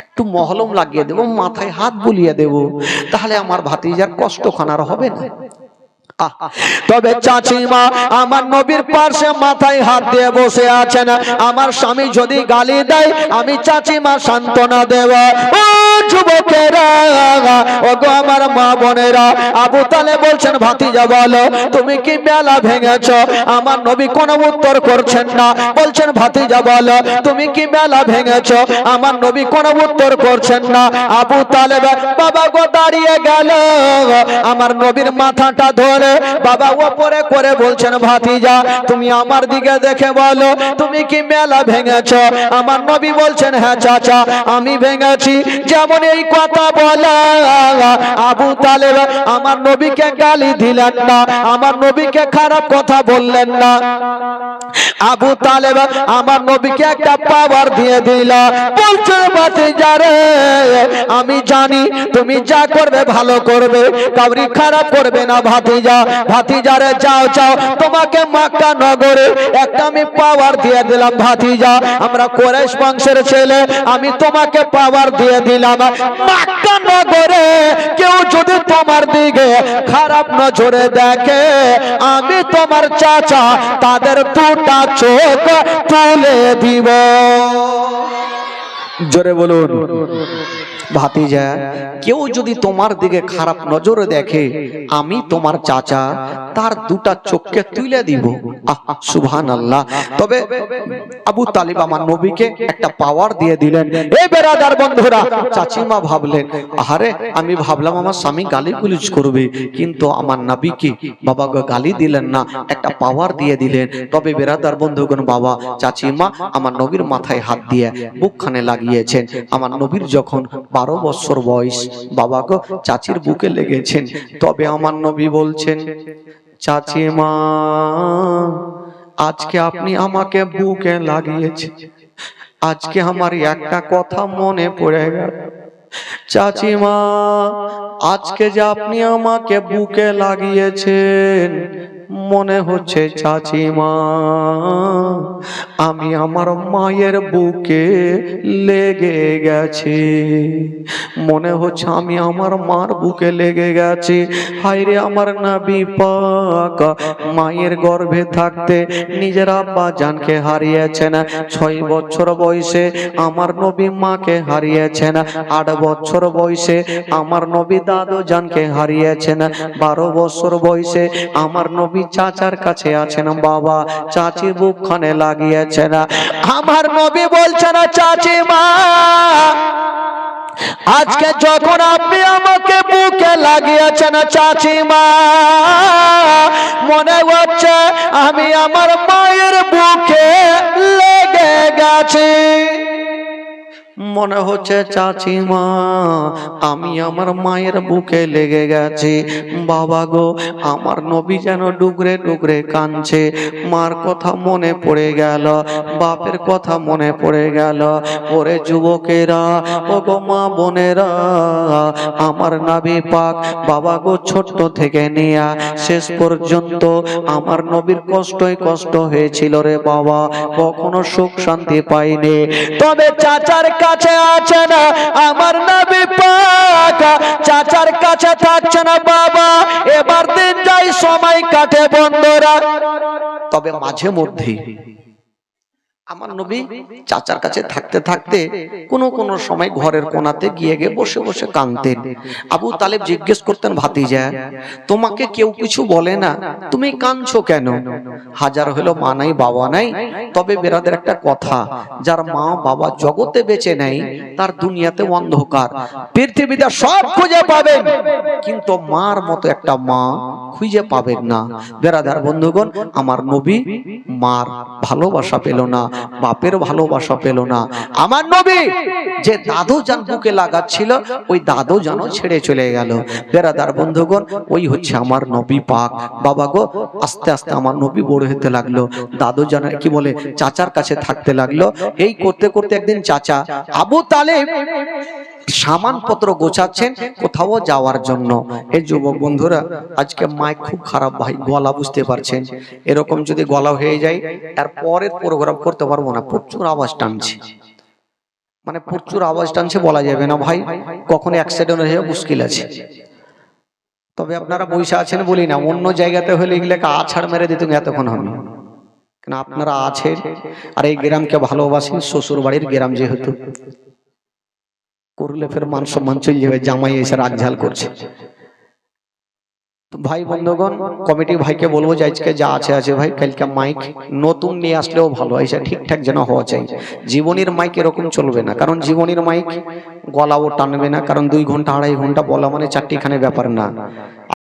একটু মহলম লাগিয়ে দেব, মাথায় হাত বুলিয়ে দেব, তাহলে আমার ভাতিজার কষ্ট খানার হবে না। তবে চাচিমা আমার নবীর পাশে মাথায় হাত দিয়ে বসে আছেন। আমার স্বামী যদি গালি দেয় আমি চাচিমা সান্ত্বনা দেব। ও যুবকেরা, ও গো আমার মা বোনেরা, আবু তালেব বলছেন ভাতিজা বলো তুমি কি মেলা ভেঙেছো? আমার নবী কোনো উত্তর করছেন না, বলছেন ভাতিজা বলো তুমি কি মেলা ভেঙেছো? আমার নবী কোনো উত্তর করছেন না। আবু তালেব বাবা গো দাঁড়িয়ে গেল, আমার নবীর মাথাটা ধরে বাবা ওপরে করে বলছেন ভাতিজা তুমি আমার দিকে দেখে বলো তুমি কি মেলা ভেঙেছো? আমার নবী বলছেন হ্যাঁ চাচা আমি ভেঙেছি। যেমন এই কথা বলা আবু তালেব আমার নবীকে গালি দিলেন না, আমার নবীকে খারাপ কথা বললেন না। আবু তালেব আমার নবীকে একটা পাওয়ার দিয়ে দিল, বলছে ভাতিজা রে আমি জানি তুমি যা করবে ভালো করবে, কাউরি খারাপ করবে না। ভাতিজা ভাতিজারে যাও যাও তোমাকে মক্কা নগরে একটা আমি পাওয়ার দিয়ে দিলাম। ভাতিজা আমরা কুরাইশ বংশের ছেলে, আমি তোমাকে পাওয়ার দিয়ে দিলাম। মক্কা নগরে কেউ যদি তোমার দিকে খারাপ নজরে দেখে আমি তোমার চাচা তাদের দুটা চোখ তুলে দিব। জোরে বলুন। ভাতিজা কেউ যদি তোমার দিকে খারাপ নজরে দেখে আমি তোমার চাচা তার দুটা চোখকে তুলে দিব। সুবহানাল্লাহ। তবে আবু তালিব আমার নবীকে একটা পাওয়ার দিয়ে দিলেন। এই বেরাদার বন্ধুরা, চাচিমা ভাবলেন আহারে আমি ভাবলাম আমার স্বামী গালি গুলিজ করবে, কিন্তু আমার নবীকে বাবা গালি দিলেন না, একটা পাওয়ার দিয়ে দিলেন। তবে বেরাদার বন্ধুগণ, বাবা চাচিমা আমার নবীর মাথায় হাত দিয়ে বুকখানে লাগিয়েছেন। আমার নবীর যখন 12 বছর বয়স বাবা গো চাচির বুকে লেগেছেন। তবে আমার নবী বলছেন চাচিমা আজকে আপনি আমাকে বুকে লাগিয়েছেন, আজকে আমার একটা কথা মনে পড়ে গেল। চাচিমা আজকে যে আপনি আমাকে বুকে লাগিয়েছেন মনে হচ্ছে চাচিমা আমি আমার মায়ের বুকে লেগে গেছি, মনে হচ্ছে আমি আমার মার বুকে লেগে গেছি। হায়রে আমার নবী পাক মায়ের গর্ভে থাকতে নিজের আব্বা জানকে হারিয়েছেন। 6 বছর বয়সে আমার নবী মাকে হারিয়েছেন। 8 বছর বয়সে আমার নবী দাদু জানকে হারিয়েছেন। 12 বছর বয়সে আমার নবী চাচার কাছে আছেন, বাবা চাচির বুকখানে লাগিয়েছেন। আমার নবী বলছেন চাচিমা আজকে যখন আপনি আমাকে বুকে লাগিয়েছেন চাচিমা মনে হচ্ছে আমি আমার মায়ের বুকে লেগে গেছি। মনে হচ্ছে চাচিমা আমি আমার মায়ের বুকে লেগে গেছি। বাবা গো আমার নবী যেন ডুগরে ডুগরে কাঁদছে। মার কথা মনে পড়ে গেল, বাপের কথা মনে পড়ে গেল। ওরে যুবকেরা, ও গো মা বোনেরা, আমার নবী পাক বাবা গো ছোট্ট থেকে নিয়ে শেষ পর্যন্ত আমার নবীর কষ্টই কষ্ট হয়েছিল রে বাবা, কখনো সুখ শান্তি পাইনি। তবে চাচার কাছে আছে না আমার নবী পাক, চাচার কাছে থাকছে না বাবা, এবার দিন যাই সময় কাটে বন্ধুরা। তবে মাঝে মধ্যে আমার নবী চাচার কাছে থাকতে থাকতে কোন কোন সময় ঘরের কোণাতে গিয়ে বসে বসে কাঁদতেন। আবু তালেব জিজ্ঞেস করতেন ভাতিজা তোমাকে কেউ কিছু বলে না, তুমি কাঁদছো কেন? হাজার হলো মা নাই বাবা নাই, তবে বেরাদের একটা কথা, যার মা বাবা জগতে বেঁচে নাই তার দুনিয়াতে অন্ধকার। পৃথিবীতে সব খুঁজে পাবেন কিন্তু মার মতো একটা মা খুঁজে পাবেন না। বেরাদার বন্ধুগণ, আমার নবী মার ভালোবাসা পেল না, বাপের ভালোবাসা পেল না। আমার নবী যে দাদু জান বুকে লাগাচ্ছিল ওই দাদু জান ছেড়ে চলে গেল। বেরাদার বন্ধুগণ, ওই হচ্ছে আমার নবী পাক। বাবা গো, আস্তে আস্তে আমার নবী বড় হতে লাগলো, দাদু জান কি বলে চাচার কাছে থাকতে লাগলো। এই করতে করতে একদিন চাচা আবু তালেব সামানপত্র গোছাচ্ছেন কোথাও যাওয়ার জন্য। এই যুবক বন্ধুরা, আজকে মাইক খুব খারাপ ভাই, গলা বুঝতে পারছেন, এরকম যদি গলা হয়ে যায় আর পরের প্রোগ্রাম করতে পারবো না, প্রচুর আওয়াজ টানছে, মানে প্রচুর আওয়াজ টানছে, বলা যাবে না ভাই, কখন অ্যাক্সিডেন্ট হয়ে মুশকিল আছে। তবে আপনারা বসে আছেন বলি না, অন্য জায়গাতে হলে এগুলোকে আছাড় মেরে দিত এতক্ষণ হবে, কেন আপনারা আছেন আর এই গ্রামকে ভালোবাসেন, শ্বশুর বাড়ির গ্রাম যেহেতু, করলে ফের মান সম্মান চলে যাবে, জামাই এসে রাগঝাল করছে। তো ভাই বন্ধুগণ, কমিটি ভাইকে বলবো যে আজকে যা আছে আছে ভাই, কালকে মাইক নতুন নিয়ে আসলেও ভালো, এসে ঠিকঠাক যেন হওয়া চাই। জীবনের মাইক এরকম চলবে না, কারণ জীবনের মাইক গলাও টানবে না, কারণ 2 ঘন্টা 2.5 ঘন্টা বলা মানে চারটিখানে ব্যাপার না।